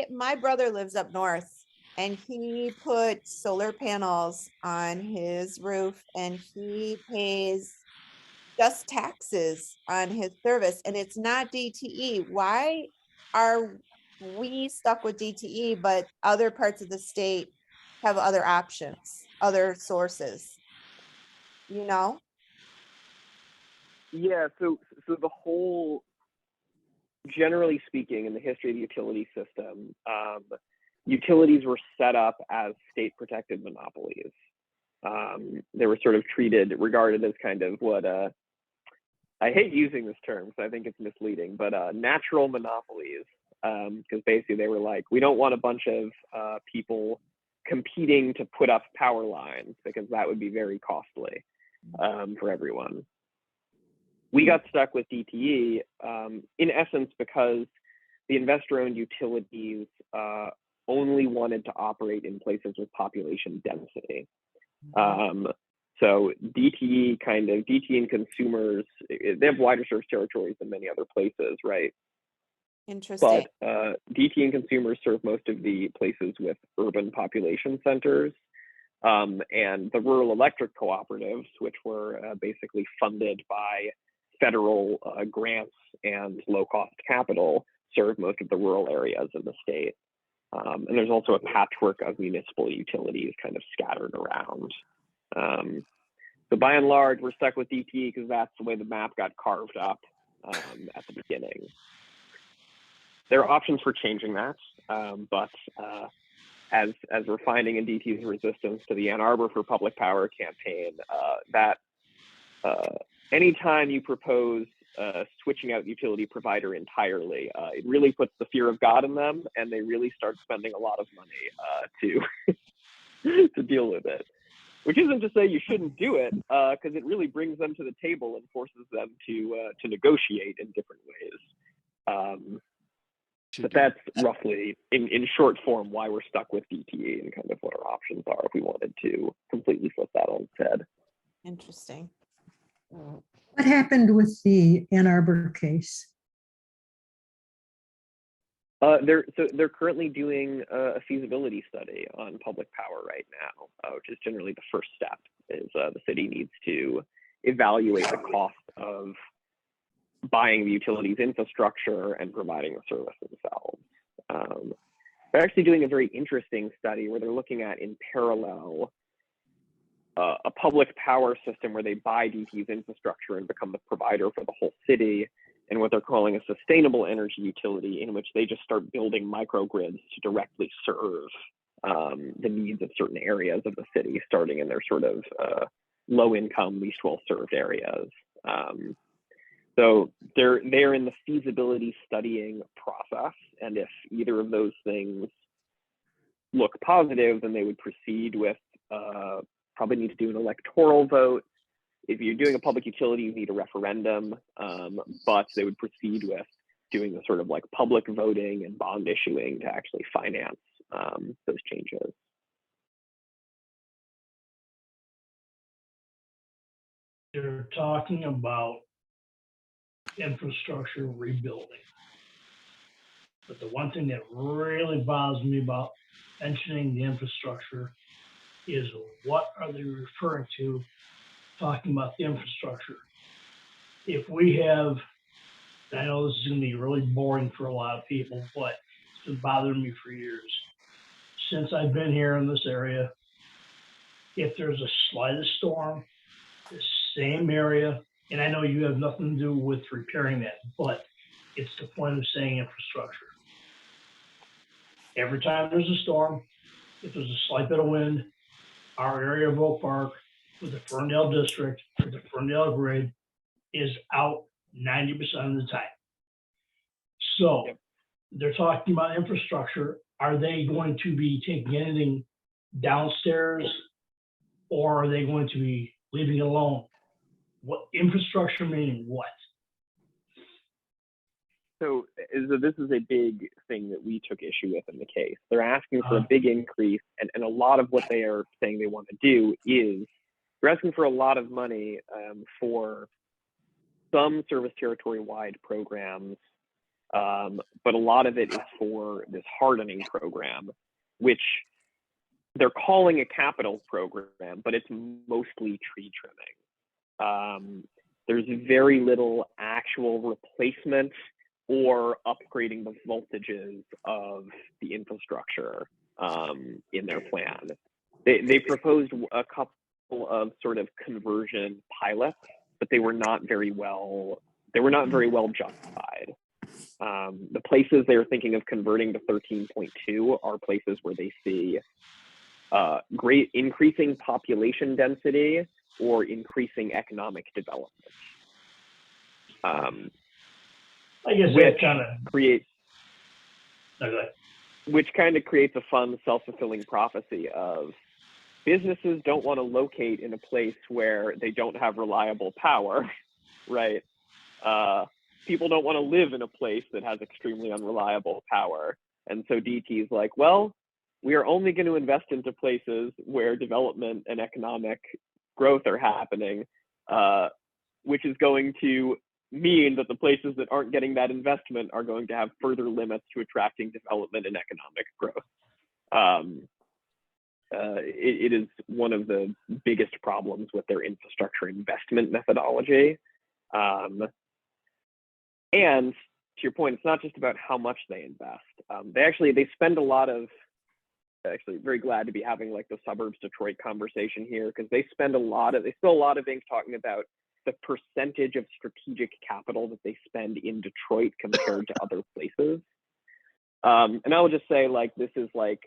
[SPEAKER 4] My brother lives up north and he put solar panels on his roof and he pays just taxes on his service and it's not DTE. Why are we stuck with DTE, but other parts of the state have other options, other sources, you know?
[SPEAKER 3] Yeah, so the whole, generally speaking, in the history of the utility system, utilities were set up as state-protected monopolies. They were sort of regarded as kind of what, I hate using this term because I think it's misleading, but natural monopolies, because basically they were like, we don't want a bunch of people competing to put up power lines because that would be very costly for everyone. We got stuck with DTE in essence because the investor-owned utilities only wanted to operate in places with population density. So DTE and consumers, they have wider service territories than many other places, right?
[SPEAKER 4] Interesting.
[SPEAKER 3] But DTE and consumers serve most of the places with urban population centers. And the rural electric cooperatives, which were basically funded by federal grants and low-cost capital, serve most of the rural areas in the state. And there's also a patchwork of municipal utilities kind of scattered around. So by and large, we're stuck with DTE because that's the way the map got carved up at the beginning. There are options for changing that, but as we're finding in DTE's resistance to the Ann Arbor for Public Power campaign, that anytime you propose switching out utility provider entirely, it really puts the fear of God in them, and they really start spending a lot of money to to deal with it. Which isn't to say you shouldn't do it, because it really brings them to the table and forces them to negotiate in different ways. But that's roughly, in short form, why we're stuck with DTE and kind of what our options are if we wanted to completely flip that on its head.
[SPEAKER 4] Interesting.
[SPEAKER 8] What happened with the Ann Arbor case?
[SPEAKER 3] They're currently doing a feasibility study on public power right now, which is generally the first step. Is the city needs to evaluate the cost of buying the utilities infrastructure and providing the service themselves. They're actually doing a very interesting study where they're looking at in parallel a public power system where they buy DTE's infrastructure and become the provider for the whole city, and what they're calling a sustainable energy utility, in which they just start building microgrids to directly serve the needs of certain areas of the city, starting in their sort of low income, least well served areas. So they're in the feasibility studying process, and if either of those things look positive, then they would proceed with probably need to do an electoral vote. If you're doing a public utility, you need a referendum, but they would proceed with doing the sort of like public voting and bond issuing to actually finance those changes.
[SPEAKER 7] They're talking about infrastructure rebuilding. But the one thing that really bothers me about mentioning the infrastructure is what are they referring to talking about the infrastructure? If we have, and I know this is going to be really boring for a lot of people, but it's been bothering me for years. Since I've been here in this area, if there's a slightest storm, the same area, and I know you have nothing to do with repairing that, but it's the point of saying infrastructure. Every time there's a storm, if there's a slight bit of wind, our area of Oak Park with the Ferndale district, with the Ferndale grid, is out 90% of the time. So they're talking about infrastructure. Are they going to be taking anything downstairs, or are they going to be leaving it alone? What infrastructure meaning what?
[SPEAKER 3] So this is a big thing that we took issue with in the case. They're asking for a big increase, and a lot of what they are saying they want to do is they're asking for a lot of money for some service territory-wide programs, but a lot of it is for this hardening program, which they're calling a capital program, but it's mostly tree trimming. There's very little actual replacement or upgrading the voltages of the infrastructure in their plan. They proposed a couple of sort of conversion pilots, but they were not very well justified. The places they're thinking of converting to 13.2 are places where they see great increasing population density or increasing economic development.
[SPEAKER 7] I guess
[SPEAKER 3] which
[SPEAKER 7] that kind of
[SPEAKER 3] creates,
[SPEAKER 7] okay.
[SPEAKER 3] which kind of creates a fun self-fulfilling prophecy of businesses don't want to locate in a place where they don't have reliable power, right? People don't want to live in a place that has extremely unreliable power. And so DT is like, well, we are only going to invest into places where development and economic growth are happening, which is going to mean that the places that aren't getting that investment are going to have further limits to attracting development and economic growth. It is one of the biggest problems with their infrastructure investment methodology. And your point, it's not just about how much they invest. They spend a lot of, actually very glad to be having like the suburbs Detroit conversation here, because they spill a lot of ink talking about the percentage of strategic capital that they spend in Detroit compared to other places. And I will just say, like, this is like,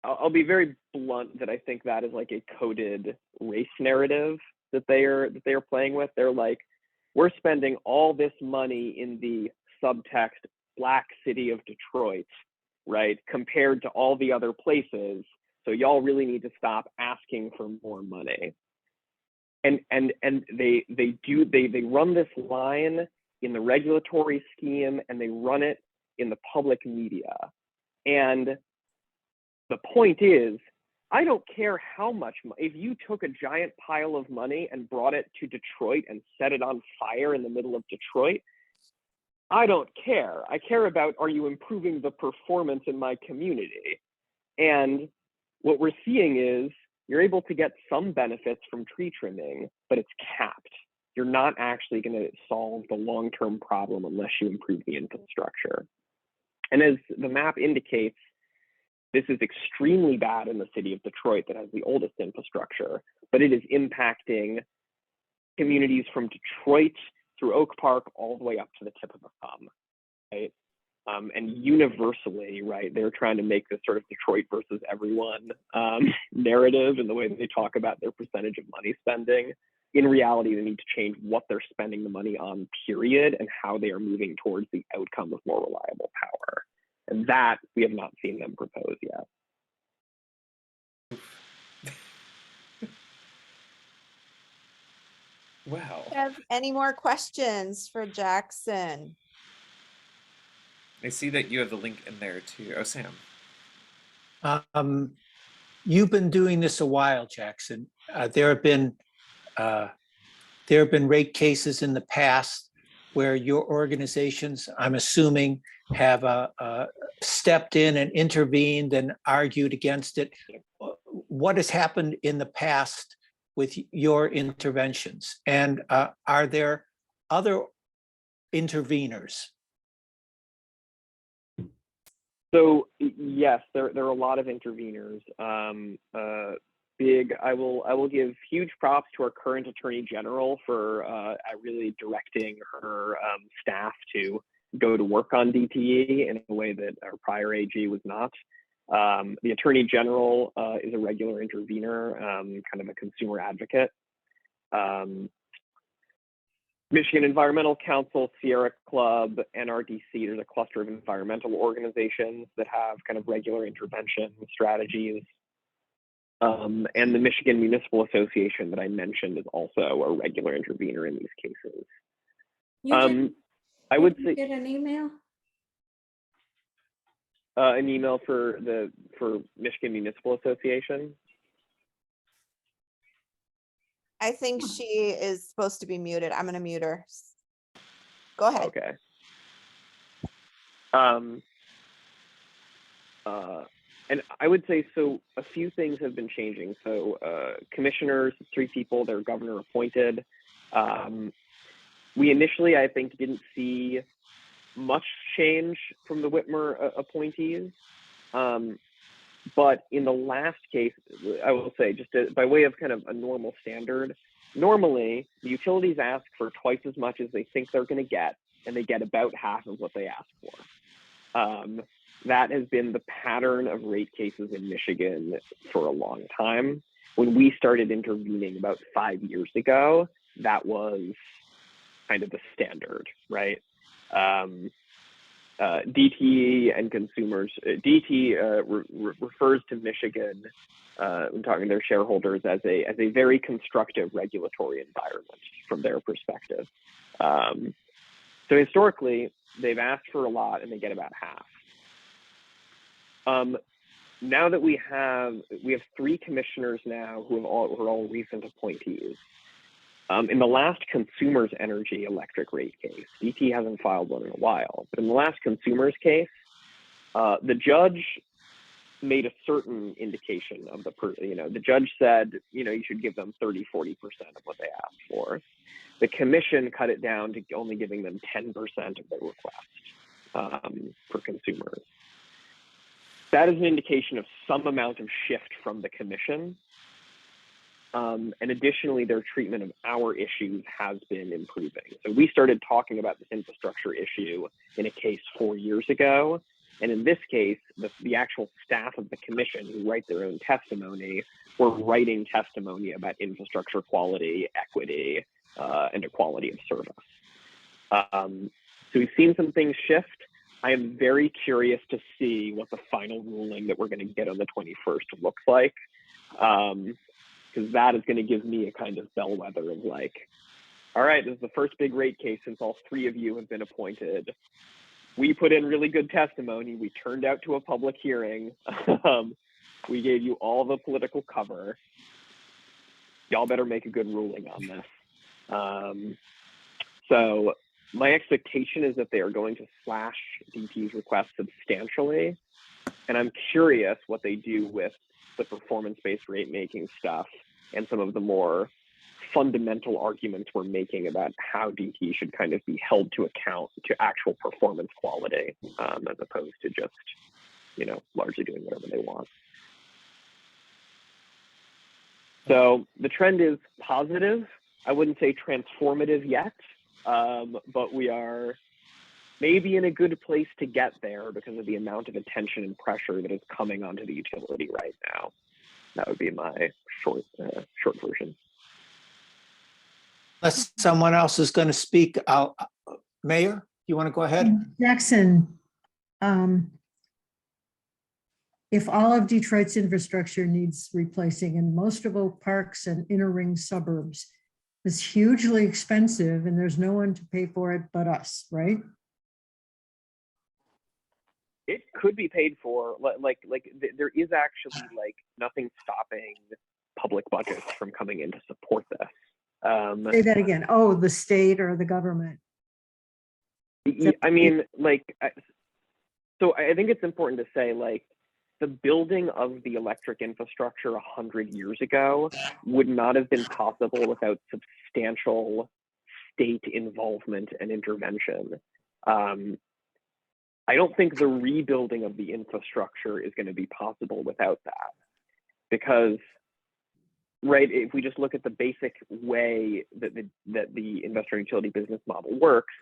[SPEAKER 3] I'll be very blunt that I think that is like a coded race narrative that they are playing with. They're like, we're spending all this money in the subtext Black city of Detroit, right, compared to all the other places. So y'all really need to stop asking for more money. And they run this line in the regulatory scheme, and they run it in the public media. And the point is, I don't care how much if you took a giant pile of money and brought it to Detroit and set it on fire in the middle of Detroit, I don't care. I care about, are you improving the performance in my community? And what we're seeing is you're able to get some benefits from tree trimming, but it's capped. You're not actually going to solve the long-term problem unless you improve the infrastructure. And as the map indicates, this is extremely bad in the city of Detroit that has the oldest infrastructure, but it is impacting communities from Detroit through Oak Park all the way up to the tip of the thumb, right? And universally, right, they're trying to make this sort of Detroit versus everyone narrative in the way that they talk about their percentage of money spending. In reality, they need to change what they're spending the money on, period, and how they are moving towards the outcome of more reliable power. And that we have not seen them propose yet.
[SPEAKER 1] Wow.
[SPEAKER 4] Have any more questions for Jackson?
[SPEAKER 1] I see that you have the link in there too. Oh, Sam.
[SPEAKER 2] You've been doing this a while, Jackson. There have been rate cases in the past where your organizations, I'm assuming, have stepped in and intervened and argued against it. What has happened in the past with your interventions? And are there other interveners?
[SPEAKER 3] So yes, there are a lot of interveners. I will give huge props to our current Attorney General for really directing her staff to go to work on DTE in a way that our prior AG was not. The Attorney General is a regular intervener, kind of a consumer advocate. Michigan Environmental Council, Sierra Club, NRDC, there's a cluster of environmental organizations that have kind of regular intervention strategies. And the Michigan Municipal Association that I mentioned is also a regular intervener in these cases. I would say
[SPEAKER 9] get an email.
[SPEAKER 3] An email for Michigan Municipal Association.
[SPEAKER 4] I think she is supposed to be muted. I'm going to mute her. Go ahead.
[SPEAKER 3] Okay. And I would say, so a few things have been changing. So commissioners, 3 people, they're governor appointed. We initially, I think, didn't see much change from the Whitmer appointees. But in the last case, I will say, just by way of kind of a normal standard, normally the utilities ask for twice as much as they think they're going to get, and they get about half of what they ask for. That has been the pattern of rate cases in Michigan for a long time. When we started intervening about 5 years ago, that was kind of the standard, right? DTE and consumers, DTE refers to Michigan when talking to their shareholders as a very constructive regulatory environment from their perspective. So historically, they've asked for a lot and they get about half. Now that we have 3 commissioners now who are all recent appointees. In the last Consumers Energy electric rate case, DTE hasn't filed one in a while, but in the last Consumers case, the judge made a certain indication of the judge said, you should give them 30, 40% of what they asked for. The commission cut it down to only giving them 10% of their request for consumers. That is an indication of some amount of shift from the commission. And additionally, their treatment of our issues has been improving. So we started talking about this infrastructure issue in a case 4 years ago. And in this case, the actual staff of the commission who write their own testimony were writing testimony about infrastructure quality, equity, and equality of service. So we've seen some things shift. I am very curious to see what the final ruling that we're going to get on the 21st looks like, because that is going to give me a kind of bellwether of like, all right, this is the first big rate case since all 3 of you have been appointed. We put in really good testimony. We turned out to a public hearing. We gave you all the political cover. Y'all better make a good ruling on this. So my expectation is that they are going to slash DTE's request substantially. And I'm curious what they do with the performance-based rate making stuff and some of the more fundamental arguments we're making about how DTE should kind of be held to account to actual performance quality, as opposed to just, largely doing whatever they want. So the trend is positive. I wouldn't say transformative yet, but we are maybe in a good place to get there because of the amount of attention and pressure that is coming onto the utility right now. That would be my short version.
[SPEAKER 2] Unless someone else is going to speak, Mayor, you want to go ahead?
[SPEAKER 8] Jackson, if all of Detroit's infrastructure needs replacing and most of Oak Park's and inner ring suburbs is hugely expensive and there's no one to pay for it but us, right?
[SPEAKER 3] It could be paid for, there is actually nothing stopping public budgets from coming in to support this.
[SPEAKER 8] Say that again. Oh, the state or the government.
[SPEAKER 3] I mean, so I think it's important to say, the building of the electric infrastructure 100 years ago would not have been possible without substantial state involvement and intervention. I don't think the rebuilding of the infrastructure is going to be possible without that, because, right, if we just look at the basic way that the investor utility business model works,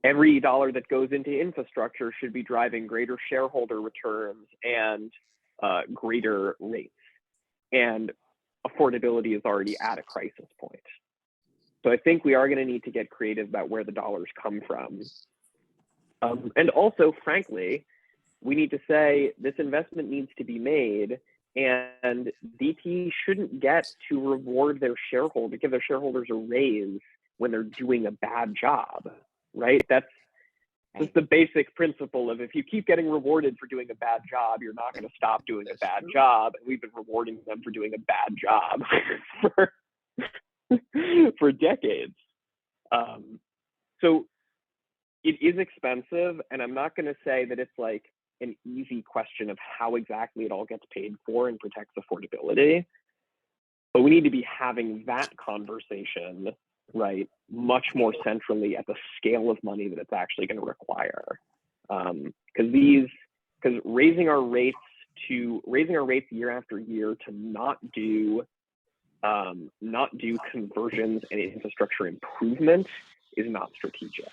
[SPEAKER 3] every dollar that goes into infrastructure should be driving greater shareholder returns and greater rates. And affordability is already at a crisis point. So I think we are going to need to get creative about where the dollars come from. And also, frankly, we need to say this investment needs to be made, and DTE shouldn't get to reward their shareholder, give their shareholders a raise when they're doing a bad job, right? That's the basic principle of if you keep getting rewarded for doing a bad job, you're not going to stop doing a bad job. And we've been rewarding them for doing a bad job for decades. So it is expensive, and I'm not going to say that it's an easy question of how exactly it all gets paid for and protects affordability. But we need to be having that conversation, right, much more centrally at the scale of money that it's actually going to require. Because raising our rates year after year to not do conversions and infrastructure improvement is not strategic.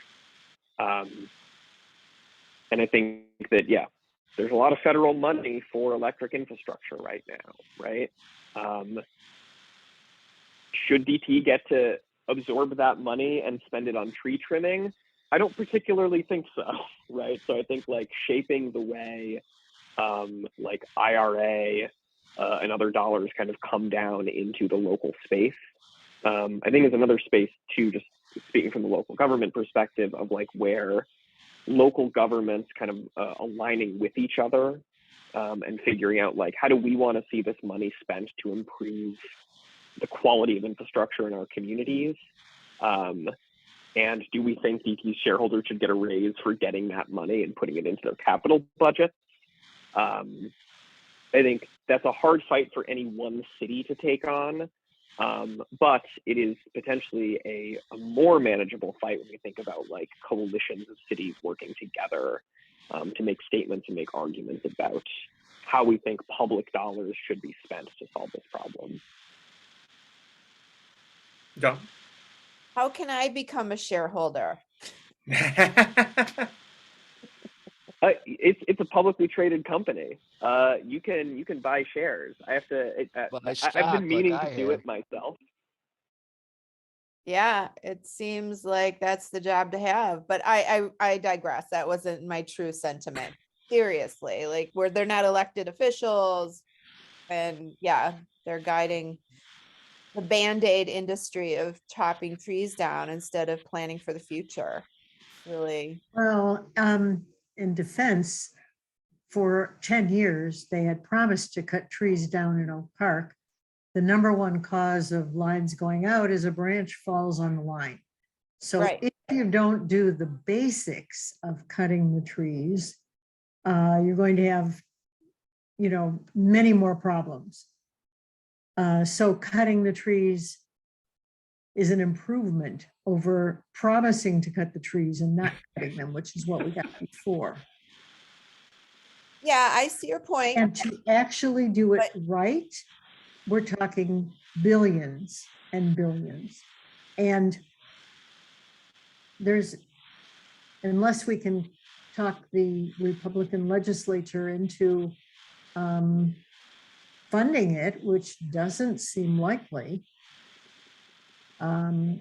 [SPEAKER 3] And I think that, yeah, there's a lot of federal money for electric infrastructure right now, right? Should DTE get to absorb that money and spend it on tree trimming? I don't particularly think so, right? So I think shaping the way IRA and other dollars kind of come down into the local space. I think is another space too, just speaking from the local government perspective of where local governments kind of aligning with each other and figuring out how do we want to see this money spent to improve the quality of infrastructure in our communities, and do we think DTE shareholders should get a raise for getting that money and putting it into their capital budget? I think that's a hard fight for any one city to take on, but it is potentially a more manageable fight when we think about like coalitions of cities working together to make statements and make arguments about how we think public dollars should be spent to solve this problem.
[SPEAKER 1] John?
[SPEAKER 4] How can I become a shareholder?
[SPEAKER 3] It's a publicly traded company. You can buy shares. I've been meaning to do it myself.
[SPEAKER 4] Yeah, it seems like that's the job to have, but I digress. That wasn't my true sentiment. Seriously, like where they're not elected officials, and yeah, they're guiding the Band-Aid industry of chopping trees down instead of planning for the future. Really,
[SPEAKER 8] Well, in defense, for 10 years, they had promised to cut trees down in Oak Park. The number one cause of lines going out is a branch falls on the line. So
[SPEAKER 4] Right.
[SPEAKER 8] if you don't do the basics of cutting the trees, you're going to have, many more problems. So cutting the trees is an improvement over promising to cut the trees and not cutting them, which is what we got before.
[SPEAKER 4] yeah, I see your point.
[SPEAKER 8] And to actually do it right, we're talking billions and billions. And unless we can talk the Republican legislature into funding it, which doesn't seem likely, the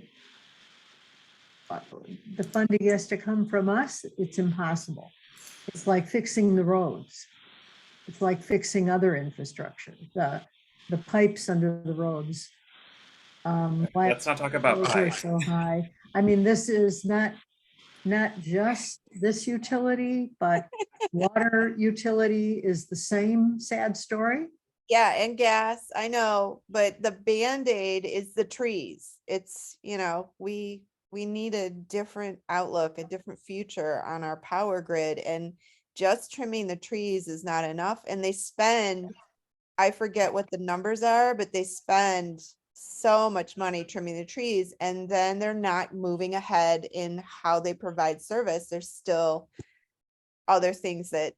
[SPEAKER 8] funding has to come from us. It's impossible. It's like fixing the roads. It's like fixing other infrastructure, the pipes under the roads.
[SPEAKER 1] Let's not talk about
[SPEAKER 8] Those are so high. I mean, this is not just this utility, but water utility is the same sad story.
[SPEAKER 4] Yeah, and gas, I know, but the Band-Aid is the trees. It's, we need a different outlook, a different future on our power grid, and just trimming the trees is not enough. And they spend, I forget what the numbers are, but they spend so much money trimming the trees, and then they're not moving ahead in how they provide service. There's still other things that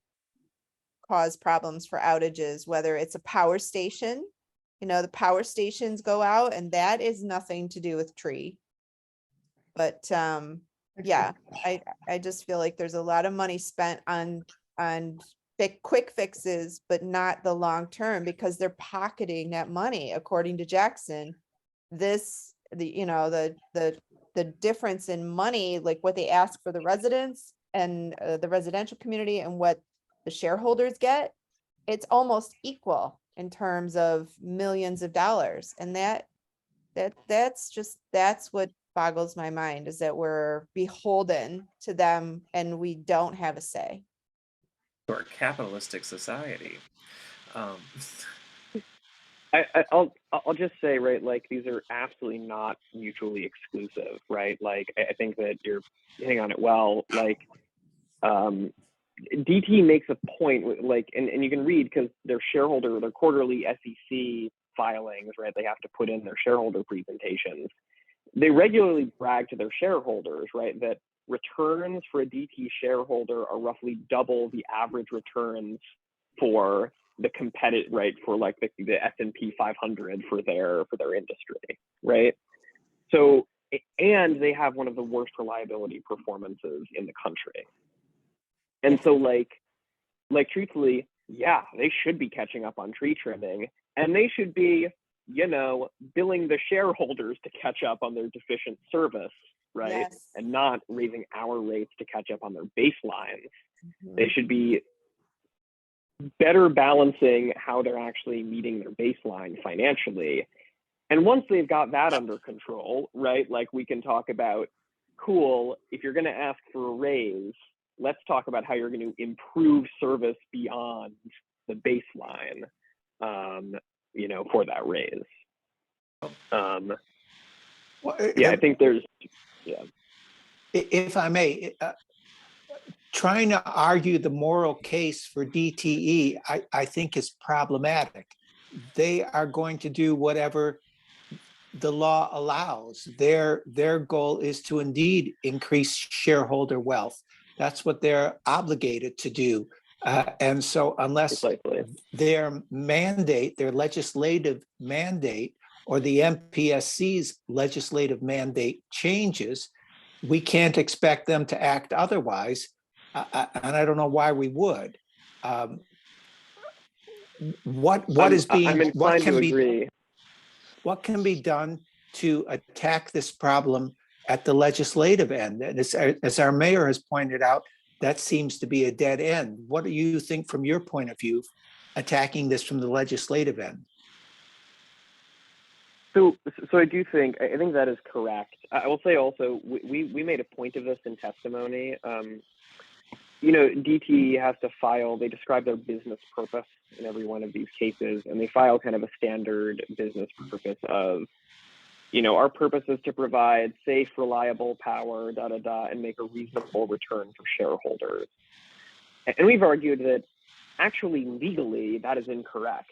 [SPEAKER 4] cause problems for outages, whether it's a power station, the power stations go out, and that is nothing to do with tree. But yeah, I just feel like there's a lot of money spent on quick fixes, but not the long term, because they're pocketing that money. According to Jackson, the difference in money, like what they ask for the residents and the residential community and what the shareholders get, it's almost equal in terms of millions of dollars. And that's what boggles my mind, is that we're beholden to them and we don't have a say.
[SPEAKER 1] Or capitalistic society.
[SPEAKER 3] I'll just say, right, like these are absolutely not mutually exclusive, right? Like I think that you're hitting on it well. Like DT makes a point, like, and you can read, because their quarterly SEC filings, right? They have to put in their shareholder presentations. They regularly brag to their shareholders, right, that returns for a DT shareholder are roughly double the average returns for the competitive, right, for like the S&P 500 for their industry, right? So, and they have one of the worst reliability performances in the country. And so like truthfully, yeah, they should be catching up on tree trimming, and they should be, billing the shareholders to catch up on their deficient service, right?
[SPEAKER 4] Yes.
[SPEAKER 3] And not raising our rates to catch up on their baselines.
[SPEAKER 4] Mhm.
[SPEAKER 3] They should be better balancing how they're actually meeting their baseline financially. And once they've got that under control, right, like we can talk about, cool, if you're going to ask for a raise, let's talk about how you're going to improve service beyond the baseline, for that raise. I think there's,
[SPEAKER 2] If I may, trying to argue the moral case for DTE, I think is problematic. They are going to do whatever the law allows. Their goal is to indeed increase shareholder wealth. That's what they're obligated to do. And so unless their mandate, their legislative mandate, or the MPSC's legislative mandate changes, we can't expect them to act otherwise. And I don't know why we would. What can be done to attack this problem at the legislative end? And as our mayor has pointed out, that seems to be a dead end. What do you think from your point of view, attacking this from the legislative end?
[SPEAKER 3] So I think that is correct. I will say also, we made a point of this in testimony. DTE has to file, they describe their business purpose in every one of these cases, and they file kind of a standard business purpose of, our purpose is to provide safe, reliable power, and make a reasonable return for shareholders. And we've argued that actually legally that is incorrect.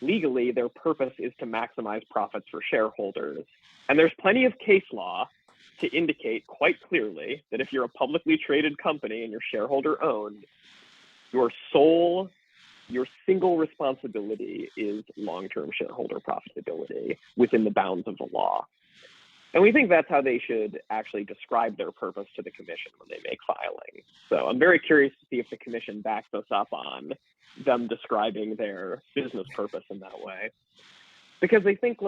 [SPEAKER 3] Legally, their purpose is to maximize profits for shareholders. And there's plenty of case law to indicate quite clearly that if you're a publicly traded company and you're shareholder owned, your single responsibility is long-term shareholder profitability within the bounds of the law. And we think that's how they should actually describe their purpose to the commission when they make filings. So I'm very curious to see if the commission backs us up on them describing their business purpose in that way. Because I think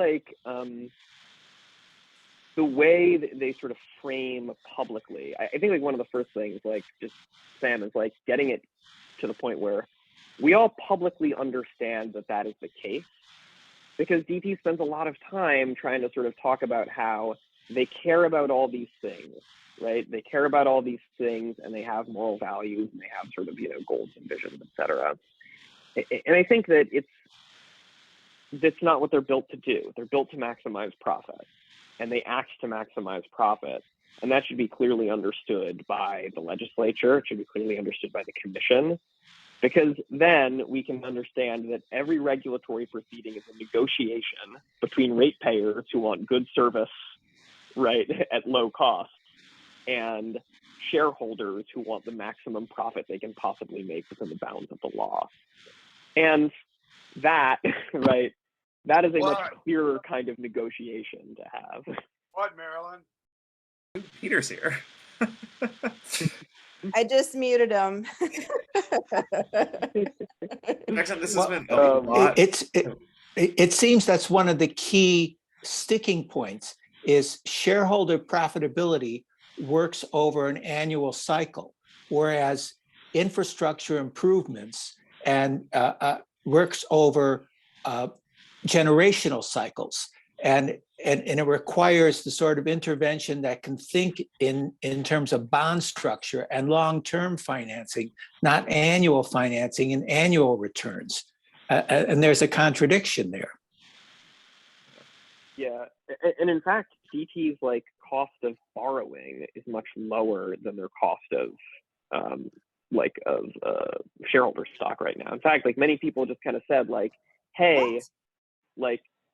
[SPEAKER 3] the way that they sort of frame publicly, I think one of the first things, Sam, is getting it to the point where we all publicly understand that is the case, because DT spends a lot of time trying to sort of talk about how they care about all these things, right? They care about all these things, and they have moral values, and they have sort of, goals and visions, et cetera. And I think that that's not what they're built to do. They're built to maximize profit, and they act to maximize profit. And that should be clearly understood by the legislature. It should be clearly understood by the commission, because then we can understand that every regulatory proceeding is a negotiation between ratepayers who want good service, right, at low cost, and shareholders who want the maximum profit they can possibly make within the bounds of the law. And that, right, that is a much clearer kind of negotiation to have.
[SPEAKER 9] What, Marilyn?
[SPEAKER 1] Peter's here.
[SPEAKER 4] I just muted him.
[SPEAKER 1] Jackson, this has been a lot.
[SPEAKER 2] It seems that's one of the key sticking points is shareholder profitability works over an annual cycle, whereas infrastructure improvements and works over generational cycles. And it requires the sort of intervention that can think in terms of bond structure and long-term financing, not annual financing and annual returns. And there's a contradiction there.
[SPEAKER 3] Yeah, and in fact, DT's cost of borrowing is much lower than their cost of shareholder stock right now. In fact, many people just kind of said hey,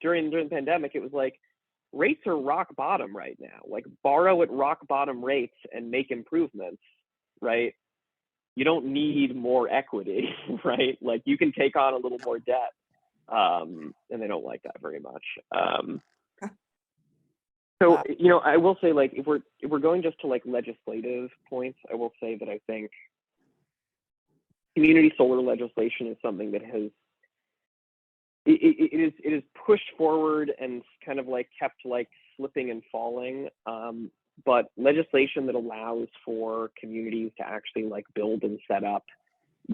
[SPEAKER 3] during the pandemic, it was rates are rock bottom right now. Borrow at rock bottom rates and make improvements, right? You don't need more equity, right? You can take on a little more debt. And they don't like that very much. So, I will say, if we're going just to legislative points, I will say that I think community solar legislation is something that has it is pushed forward and kind of kept slipping and falling. But legislation that allows for communities to actually build and set up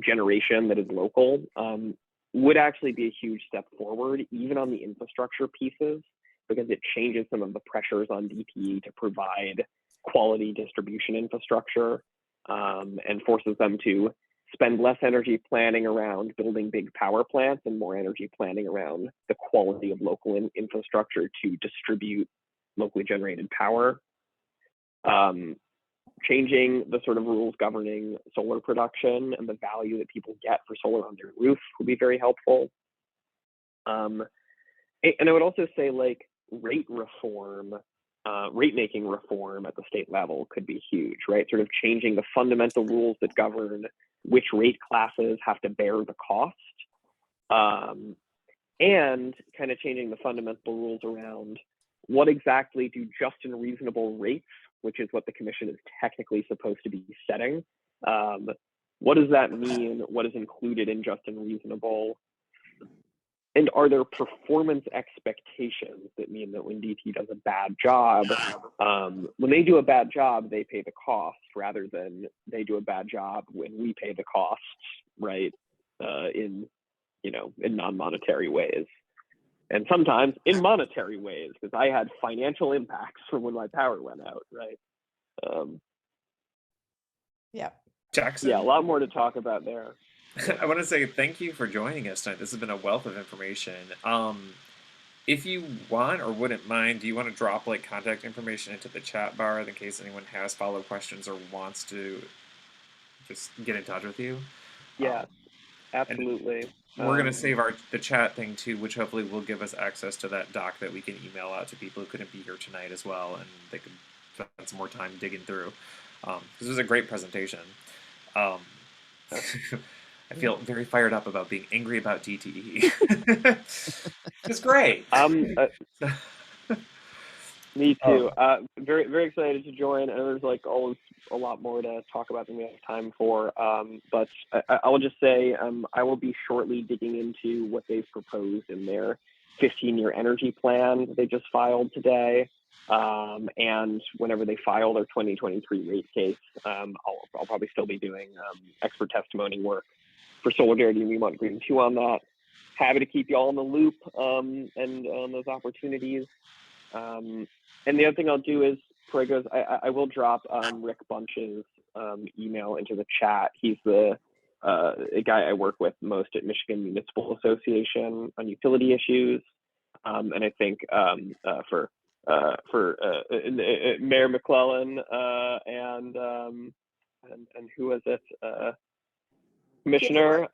[SPEAKER 3] generation that is local would actually be a huge step forward, even on the infrastructure pieces, because it changes some of the pressures on DTE to provide quality distribution infrastructure and forces them to spend less energy planning around building big power plants and more energy planning around the quality of local infrastructure to distribute locally generated power. changing the sort of rules governing solar production and the value that people get for solar on their roof would be very helpful. And I would also say like rate reform, rate making reform at the state level could be huge, right? Sort of changing the fundamental rules that govern which rate classes have to bear the cost, and kind of changing the fundamental rules around what exactly do just and reasonable rates, which is what the commission is technically supposed to be setting. What does that mean? What is included in just and reasonable? And are there performance expectations that mean that when DTE does a bad job, when they do a bad job, they pay the cost rather than they do a bad job when we pay the costs, right? In non-monetary ways. And sometimes in monetary ways, because I had financial impacts from when my power went out, right?
[SPEAKER 4] Yeah.
[SPEAKER 1] Jackson?
[SPEAKER 3] Yeah, a lot more to talk about there.
[SPEAKER 1] I want to say thank you for joining us tonight. This has been a wealth of information. If you want or wouldn't mind, do you want to drop like contact information into the chat bar in case anyone has follow-up questions or wants to just get in touch with you?
[SPEAKER 3] Yeah, absolutely.
[SPEAKER 1] We're going to save the chat thing too, which hopefully will give us access to that doc that we can email out to people who couldn't be here tonight as well, and they can spend some more time digging through. This was a great presentation. I feel very fired up about being angry about DTE. It's great.
[SPEAKER 3] Me too. Very, very excited to join. And there's like always a lot more to talk about than we have time for. But I will just say I will be shortly digging into what they've proposed in their 15-year energy plan that they just filed today. And whenever they file their 2023 rate case, I'll probably still be doing expert testimony work for Soulardarity and We Want Green 2 on that. Happy to keep you all in the loop and on those opportunities. And the other thing I'll do is, before I goes, I will drop Rick Bunch's email into the chat. He's the a guy I work with most at Michigan Municipal Association on utility issues. And I think for Mayor McClellan and who was it? Commissioner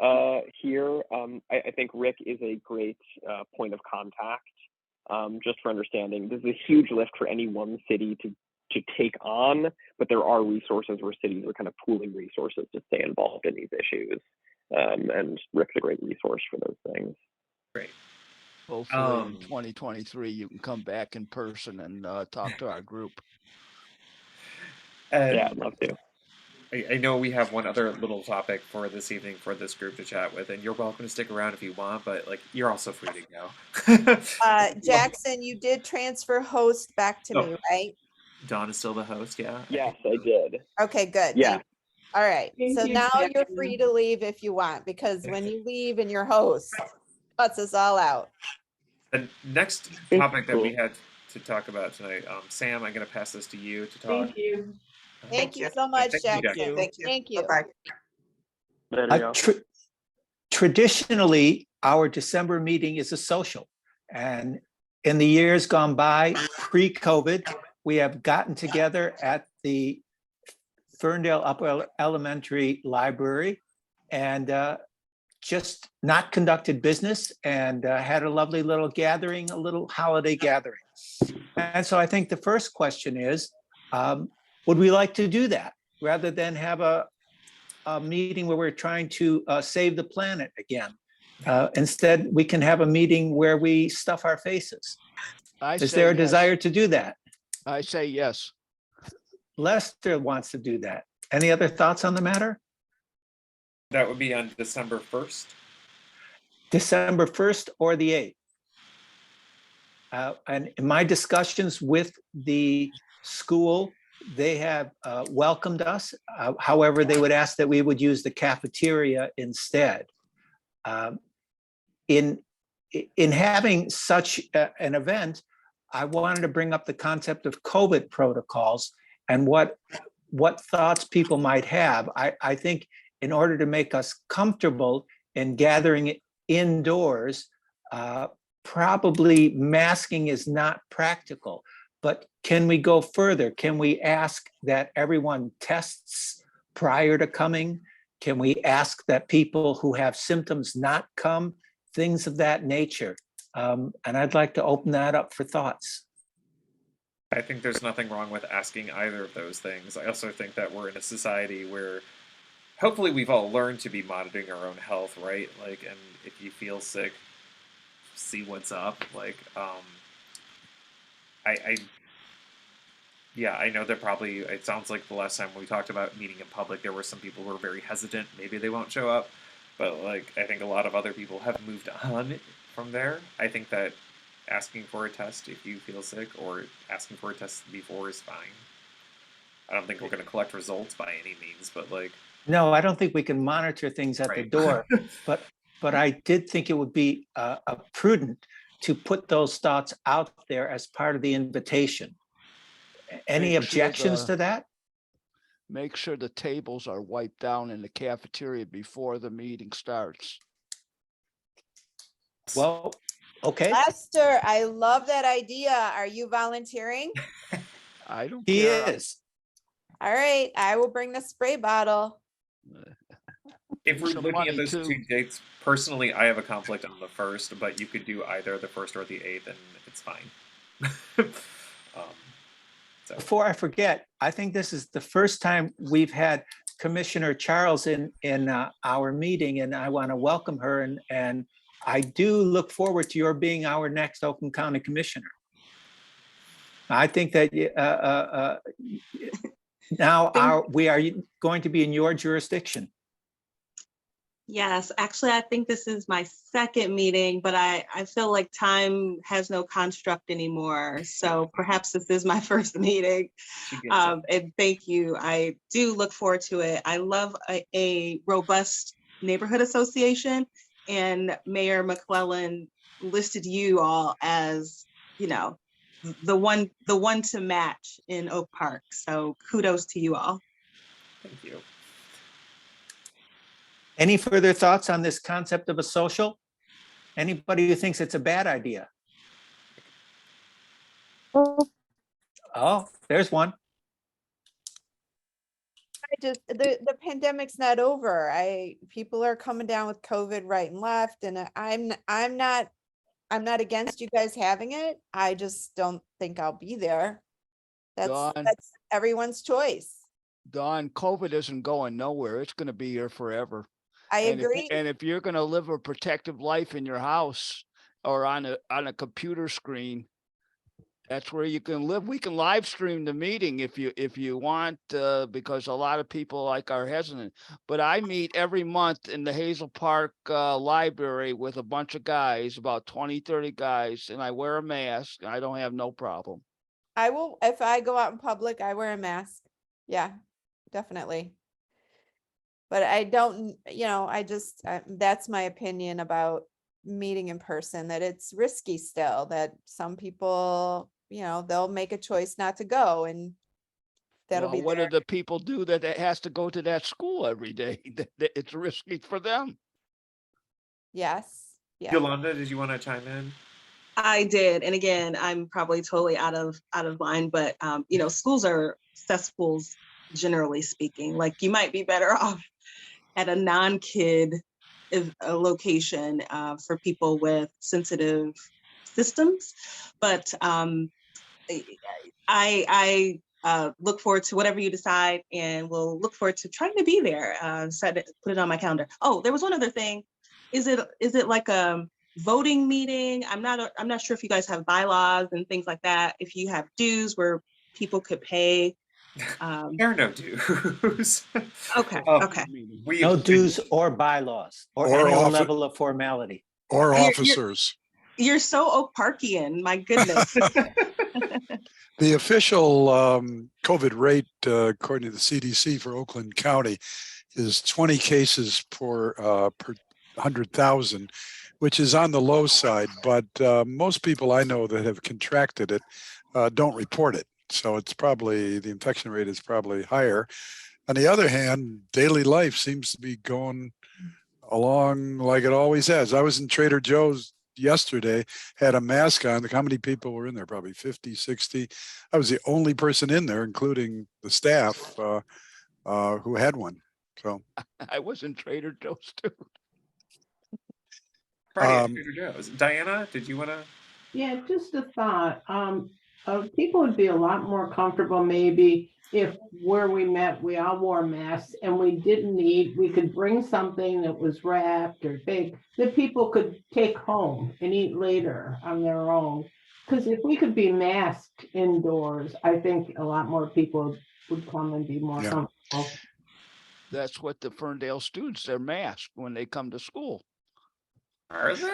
[SPEAKER 3] here. I think Rick is a great point of contact. Just for understanding, this is a huge lift for any one city to take on, but there are resources where cities are kind of pooling resources to stay involved in these issues. And Rick's a great resource for those things.
[SPEAKER 1] Great.
[SPEAKER 9] Hopefully in 2023, you can come back in person and talk to our group.
[SPEAKER 3] Yeah, I'd love to.
[SPEAKER 1] I know we have one other little topic for this evening for this group to chat with, and you're welcome to stick around if you want, but like you're also free to go.
[SPEAKER 4] Jackson, you did transfer host back to me, right?
[SPEAKER 1] Dawn is still the host, yeah?
[SPEAKER 3] Yes, I did.
[SPEAKER 4] Okay, good.
[SPEAKER 3] Yeah.
[SPEAKER 4] All right.
[SPEAKER 6] Thank
[SPEAKER 4] So
[SPEAKER 6] you,
[SPEAKER 4] now you're
[SPEAKER 6] Jackson.
[SPEAKER 4] free to leave if you want, because when you leave and you're host, cuts us all out.
[SPEAKER 1] The next topic that we had to talk about tonight, Sam, I'm going to pass this to you to talk.
[SPEAKER 6] Thank you.
[SPEAKER 4] Thank you so much,
[SPEAKER 1] Thank you,
[SPEAKER 4] Jackson.
[SPEAKER 6] Thank you.
[SPEAKER 4] Thank you.
[SPEAKER 6] Bye-bye.
[SPEAKER 3] There you go.
[SPEAKER 2] Traditionally, our December meeting is a social. And in the years gone by, pre-COVID, we have gotten together at the Ferndale Upper Elementary Library and just not conducted business and had a lovely little gathering, a little holiday gathering. And so I think the first question is, would we like to do that rather than have a meeting where we're trying to save the planet again? Instead, we can have a meeting where we stuff our faces. Is there a desire to do that?
[SPEAKER 9] I say yes.
[SPEAKER 2] Lester wants to do that. Any other thoughts on the matter?
[SPEAKER 1] That would be on December 1st.
[SPEAKER 2] December 1st or the 8th. And in my discussions with the school, they have welcomed us. However, they would ask that we would use the cafeteria instead. In having such an event, I wanted to bring up the concept of COVID protocols and what thoughts people might have. I think in order to make us comfortable in gathering indoors, probably masking is not practical. But can we go further? Can we ask that everyone tests prior to coming? Can we ask that people who have symptoms not come? Things of that nature. And I'd like to open that up for thoughts.
[SPEAKER 1] I think there's nothing wrong with asking either of those things. I also think that we're in a society where hopefully we've all learned to be monitoring our own health, right? Like, and if you feel sick, see what's up. Like, yeah, I know that probably, it sounds like the last time we talked about meeting in public, there were some people who were very hesitant. Maybe they won't show up. But, like, I think a lot of other people have moved on from there. I think that asking for a test if you feel sick or asking for a test before is fine. I don't think we're going to collect results by any means, but, like...
[SPEAKER 2] No, I don't think we can monitor things at the door. But I did think it would be prudent to put those thoughts out there as part of the invitation. Any objections to that?
[SPEAKER 9] Make sure the tables are wiped down in the cafeteria before the meeting starts.
[SPEAKER 2] Well, okay.
[SPEAKER 4] Lester, I love that idea. Are you volunteering?
[SPEAKER 9] I don't
[SPEAKER 2] He
[SPEAKER 9] care.
[SPEAKER 2] is.
[SPEAKER 4] All right, I will bring the spray bottle.
[SPEAKER 1] If we're
[SPEAKER 9] Some
[SPEAKER 1] looking at
[SPEAKER 9] money,
[SPEAKER 1] those
[SPEAKER 9] too.
[SPEAKER 1] two dates, personally, I have a conflict on the 1st, but you could do either the 1st or the 8th, and it's fine. So.
[SPEAKER 2] Before I forget, I think this is the first time we've had Commissioner Charles in our meeting, and I want to welcome her. And I do look forward to your being our next Oakland County Commissioner. I think that now we are going to be in your jurisdiction.
[SPEAKER 5] Yes, actually, I think this is my second meeting, but I feel like time has no construct anymore. So perhaps this is my first meeting. And thank you. I do look forward to it. I love a robust neighborhood association, and Mayor McClellan listed you all as, you know, the one to match in Oak Park. So kudos to you all.
[SPEAKER 1] Thank you.
[SPEAKER 2] Any further thoughts on this concept of a social? Anybody who thinks it's a bad idea? Oh, there's one.
[SPEAKER 4] The pandemic's not over. People are coming down with COVID right and left, and I'm not against you guys having it. I just don't think I'll be there. That's everyone's choice.
[SPEAKER 9] Dawn, COVID isn't going nowhere. It's going to be here forever.
[SPEAKER 4] I agree.
[SPEAKER 9] And if you're going to live a protective life in your house or on a computer screen, that's where you can live. We can live stream the meeting if you want, because a lot of people are hesitant. But I meet every month in the Hazel Park library with a bunch of guys, about 20, 30 guys, and I wear a mask. I don't have no problem.
[SPEAKER 4] I will, if I go out in public, I wear a mask. Yeah, definitely. But I don't, that's my opinion about meeting in person, that it's risky still, that some people, they'll make a choice not to go, and that'll be
[SPEAKER 9] what
[SPEAKER 4] there.
[SPEAKER 9] do the people do that has to go to that school every day? It's risky for them.
[SPEAKER 4] Yes. Yeah.
[SPEAKER 1] Yolanda, did you want to chime in?
[SPEAKER 5] I did. And again, I'm probably totally out of line, but schools are cesspools, generally speaking. Like, you might be better off at a non-kid location for people with sensitive systems. But I look forward to whatever you decide, and we'll look forward to trying to be there. Put it on my calendar. Oh, there was one other thing. Is it like a voting meeting? I'm not sure if you guys have bylaws and things like that. If you have dues where people could pay.
[SPEAKER 1] There are no dues.
[SPEAKER 5] Okay.
[SPEAKER 2] No dues or bylaws or any level of formality.
[SPEAKER 10] Or officers.
[SPEAKER 5] You're so Oak Parkian, my goodness.
[SPEAKER 10] The official COVID rate, according to the CDC for Oakland County, is 20 cases per 100,000, which is on the low side. But most people I know that have contracted it don't report it. So it's probably, the infection rate is probably higher. On the other hand, daily life seems to be going along like it always has. I was in Trader Joe's yesterday had a mask on. How many people were in there? Probably 50, 60. I was the only person in there, including the staff, who had one. So
[SPEAKER 9] I was in Trader Joe's too.
[SPEAKER 1] Friday at Trader Joe's. Diana, did you want to?
[SPEAKER 11] Yeah, just a thought. People would be a lot more comfortable maybe if where we met, we all wore masks and we could bring something that was wrapped or baked that people could take home and eat later on their own. Because if we could be masked indoors, I think a lot more people would come and be more comfortable.
[SPEAKER 9] That's what the Ferndale students, they're masked when they come to school.
[SPEAKER 1] Are they?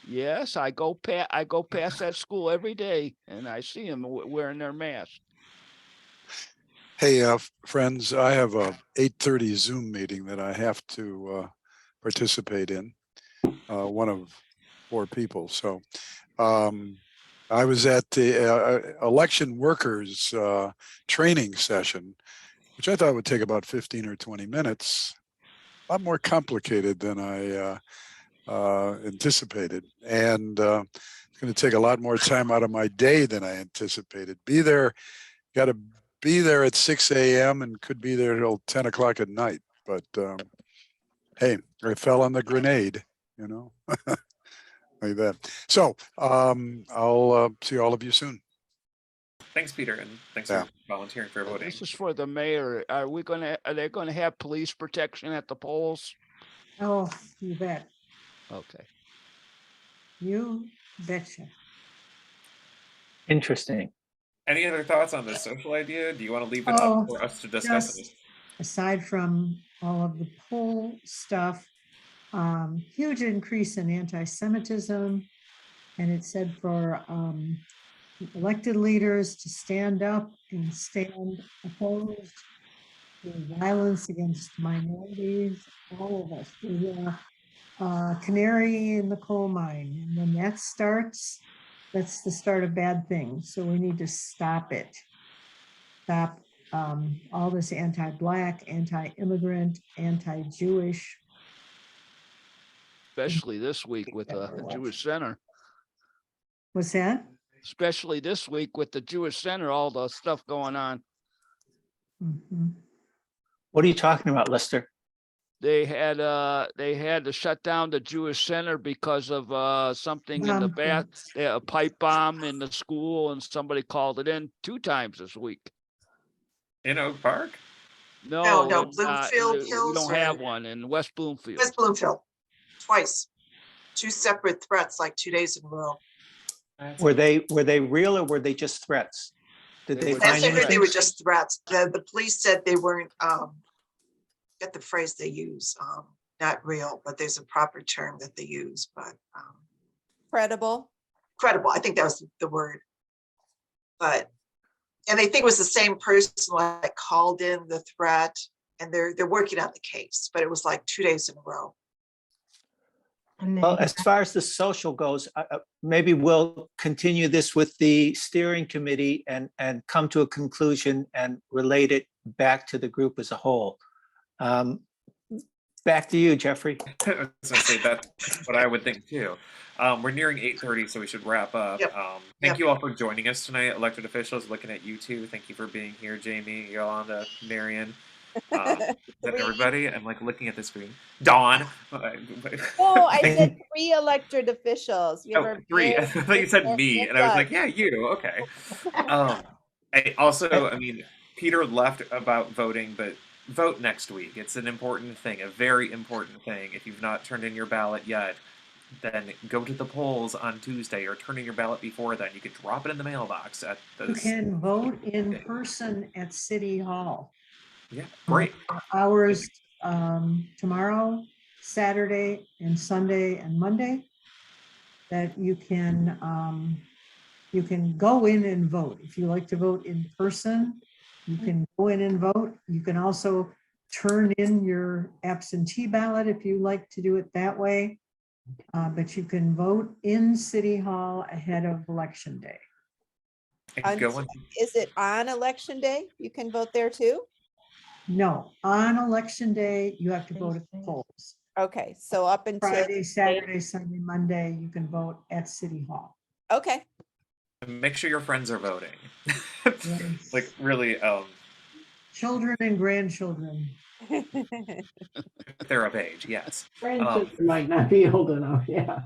[SPEAKER 9] Yes, I go past that school every day and I see them wearing their mask.
[SPEAKER 10] hey, friends, I have a 8:30 Zoom meeting that I have to participate in. One of 4 people. So I was at the election workers training session, which I thought would take about 15 or 20 minutes. A lot more complicated than I anticipated. And it's going to take a lot more time out of my day than I anticipated. Got to be there at 6 a.m. and could be there till 10 o'clock at night. But hey, I fell on the grenade, you know, like that. So I'll see all of you soon.
[SPEAKER 1] Thanks, Peter, and thanks for volunteering for voting.
[SPEAKER 9] This is for the mayor. Are they going to have police protection at the polls?
[SPEAKER 8] Oh, you bet.
[SPEAKER 9] Okay.
[SPEAKER 8] You betcha.
[SPEAKER 2] Interesting.
[SPEAKER 1] Any other thoughts on this social idea? Do you want to leave it up for us to discuss it?
[SPEAKER 8] Aside from all of the poll stuff, huge increase in anti-Semitism. And it said for elected leaders to stand up and stand opposed to violence against minorities, all of us. We're canary in the coal mine. And when that starts, that's the start of bad things. So we need to stop it. Stop all this anti-Black, anti-immigrant, anti-Jewish.
[SPEAKER 9] Especially this week with the Jewish Center.
[SPEAKER 8] What's that?
[SPEAKER 9] Especially this week with the Jewish Center, all the stuff going on.
[SPEAKER 8] Mm-hmm.
[SPEAKER 2] What are you talking about, Lester?
[SPEAKER 9] They had to shut down the Jewish Center because of something in the bath. They had a pipe bomb in the school, and somebody called it in 2 times this week.
[SPEAKER 1] In Oak Park?
[SPEAKER 6] No,
[SPEAKER 9] No,
[SPEAKER 6] Bloomfield
[SPEAKER 9] we
[SPEAKER 6] Hills.
[SPEAKER 9] don't have one in West Bloomfield.
[SPEAKER 6] West Bloomfield, twice. 2 separate threats, like 2 days in a row.
[SPEAKER 2] Were they real or were they just threats? Did they
[SPEAKER 9] were
[SPEAKER 2] find
[SPEAKER 6] Last I heard,
[SPEAKER 2] anything?
[SPEAKER 6] they were just threats. The police said they weren't, get the phrase they use, not real, but there's a proper term that they use, but
[SPEAKER 4] Credible.
[SPEAKER 6] credible. I think that was the word. But, and they think it was the same person that called in the threat, and they're working on the case, but it was like 2 days in a row.
[SPEAKER 2] Well, as far as the social goes, maybe we'll continue this with the steering committee and come to a conclusion and relate it back to the group as a whole. Back to you, Jeffrey.
[SPEAKER 1] I was gonna say that's what I would think too. We're nearing 8:30, so we should wrap up.
[SPEAKER 6] Yep.
[SPEAKER 1] Thank you all for joining us tonight, elected officials. Looking at you two, thank you for being here, Jamie, Yolanda, Marion, everybody. I'm like looking at the screen. Dawn.
[SPEAKER 4] Oh, I said 3 elected officials. We have our
[SPEAKER 1] 3. I
[SPEAKER 4] mayor,
[SPEAKER 1] thought you said me, and I was
[SPEAKER 4] Doug.
[SPEAKER 1] like, yeah, you. Okay. I also, I mean, Peter left about voting, but vote next week. It's an important thing, a very important thing. If you've not turned in your ballot yet, then go to the polls on Tuesday or turn in your ballot before then. You could drop it in the mailbox at the.
[SPEAKER 8] You can vote in person at City Hall.
[SPEAKER 1] Yeah, great.
[SPEAKER 8] Hours tomorrow, Saturday, and Sunday and Monday. That you can go in and vote. If you like to vote in person, you can go in and vote. You can also turn in your absentee ballot if you like to do it that way. But you can vote in City Hall ahead of Election Day.
[SPEAKER 4] Is it on Election Day? You can vote there too?
[SPEAKER 8] No, on Election Day, you have to vote at the polls.
[SPEAKER 4] Okay, so up until.
[SPEAKER 8] Friday, Saturday, Sunday, Monday, you can vote at City Hall.
[SPEAKER 4] Okay,
[SPEAKER 1] Make sure your friends are voting.
[SPEAKER 8] Yes.
[SPEAKER 1] Like really,
[SPEAKER 8] Children and grandchildren.
[SPEAKER 1] if they're of age, yes.
[SPEAKER 11] Grandchildren might not be old enough, yeah.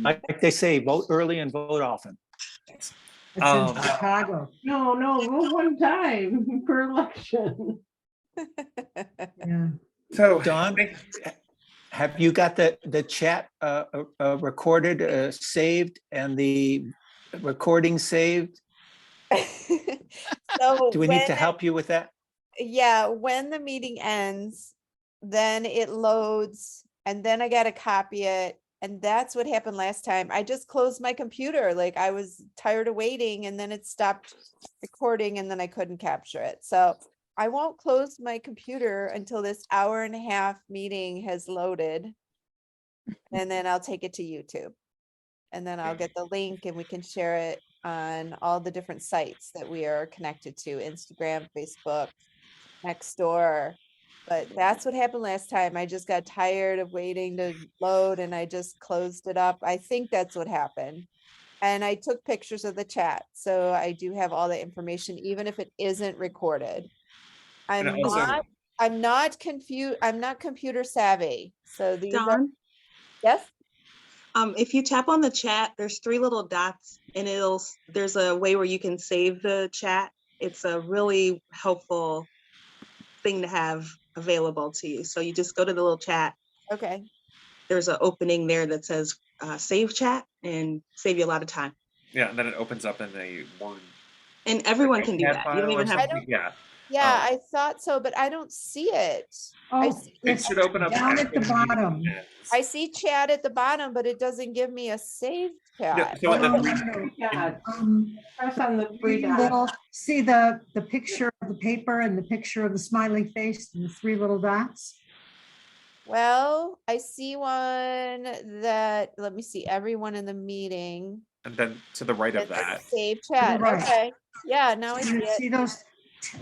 [SPEAKER 2] Like they say, vote early and vote often.
[SPEAKER 8] It's in
[SPEAKER 1] Um,
[SPEAKER 8] Chicago.
[SPEAKER 11] No, vote one time per election.
[SPEAKER 8] Yeah.
[SPEAKER 1] So,
[SPEAKER 2] Dawn, have you got the chat recorded, saved, and the recording saved?
[SPEAKER 4] so
[SPEAKER 2] Do we need to
[SPEAKER 4] when-
[SPEAKER 2] help you with that?
[SPEAKER 4] Yeah, when the meeting ends, then it loads and then I gotta copy it. And that's what happened last time. I just closed my computer. Like I was tired of waiting and then it stopped recording and then I couldn't capture it. So I won't close my computer until this 1.5-hour meeting has loaded. And then I'll take it to YouTube. And then I'll get the link and we can share it on all the different sites that we are connected to, Instagram, Facebook, Nextdoor. But that's what happened last time. I just got tired of waiting to load and I just closed it up. I think that's what happened. And I took pictures of the chat. So I do have all the information, even if it isn't recorded.
[SPEAKER 1] And also-
[SPEAKER 4] I'm not computer savvy. So these are,
[SPEAKER 5] Dawn,
[SPEAKER 4] yes?
[SPEAKER 5] if you tap on the chat, there's 3 little dots and there's a way where you can save the chat. It's a really helpful thing to have available to you. So you just go to the little chat.
[SPEAKER 4] Okay.
[SPEAKER 5] There's an opening there that says save chat and save you a lot of time.
[SPEAKER 1] yeah, and then it opens up in a Word.
[SPEAKER 5] And everyone can do
[SPEAKER 1] notepad
[SPEAKER 5] that. You don't
[SPEAKER 1] file or
[SPEAKER 5] even have
[SPEAKER 1] something. Yeah.
[SPEAKER 4] Yeah, I thought so, but I don't see it.
[SPEAKER 8] Oh,
[SPEAKER 4] see-
[SPEAKER 1] It
[SPEAKER 8] it's
[SPEAKER 1] should open up
[SPEAKER 8] down at
[SPEAKER 1] after
[SPEAKER 8] the
[SPEAKER 1] meeting
[SPEAKER 8] bottom.
[SPEAKER 1] ends.
[SPEAKER 4] I see chat at the bottom, but it doesn't give me a saved
[SPEAKER 1] Yeah,
[SPEAKER 4] chat.
[SPEAKER 1] so in the
[SPEAKER 8] Oh,
[SPEAKER 1] three-
[SPEAKER 8] no,
[SPEAKER 11] Yeah,
[SPEAKER 8] no.
[SPEAKER 11] press on the three
[SPEAKER 8] Three
[SPEAKER 11] dots.
[SPEAKER 8] little, see the picture of the paper and the picture of the smiley face and the 3 little dots?
[SPEAKER 4] Well, I see one that, let me see, everyone in the meeting.
[SPEAKER 1] and then to the right of
[SPEAKER 4] and then
[SPEAKER 1] that,
[SPEAKER 4] Save chat,
[SPEAKER 8] right.
[SPEAKER 4] okay. Yeah, now I see
[SPEAKER 8] You
[SPEAKER 4] it.
[SPEAKER 8] see those,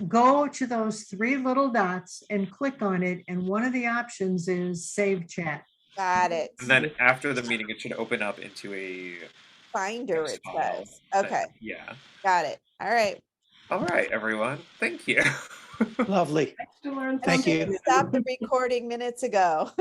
[SPEAKER 8] go to those 3 little dots and click on it, and one of the options is save chat.
[SPEAKER 4] Got it.
[SPEAKER 1] and then after the meeting, it should open up into a
[SPEAKER 4] Finder,
[SPEAKER 1] text
[SPEAKER 4] it
[SPEAKER 1] file
[SPEAKER 4] says.
[SPEAKER 1] that-
[SPEAKER 4] Okay,
[SPEAKER 1] yeah.
[SPEAKER 4] got it. All right.
[SPEAKER 1] All right, everyone. Thank you.
[SPEAKER 2] Lovely.
[SPEAKER 11] To learn
[SPEAKER 2] Thank
[SPEAKER 11] something
[SPEAKER 2] you.
[SPEAKER 11] new.
[SPEAKER 4] Stop the recording minutes ago.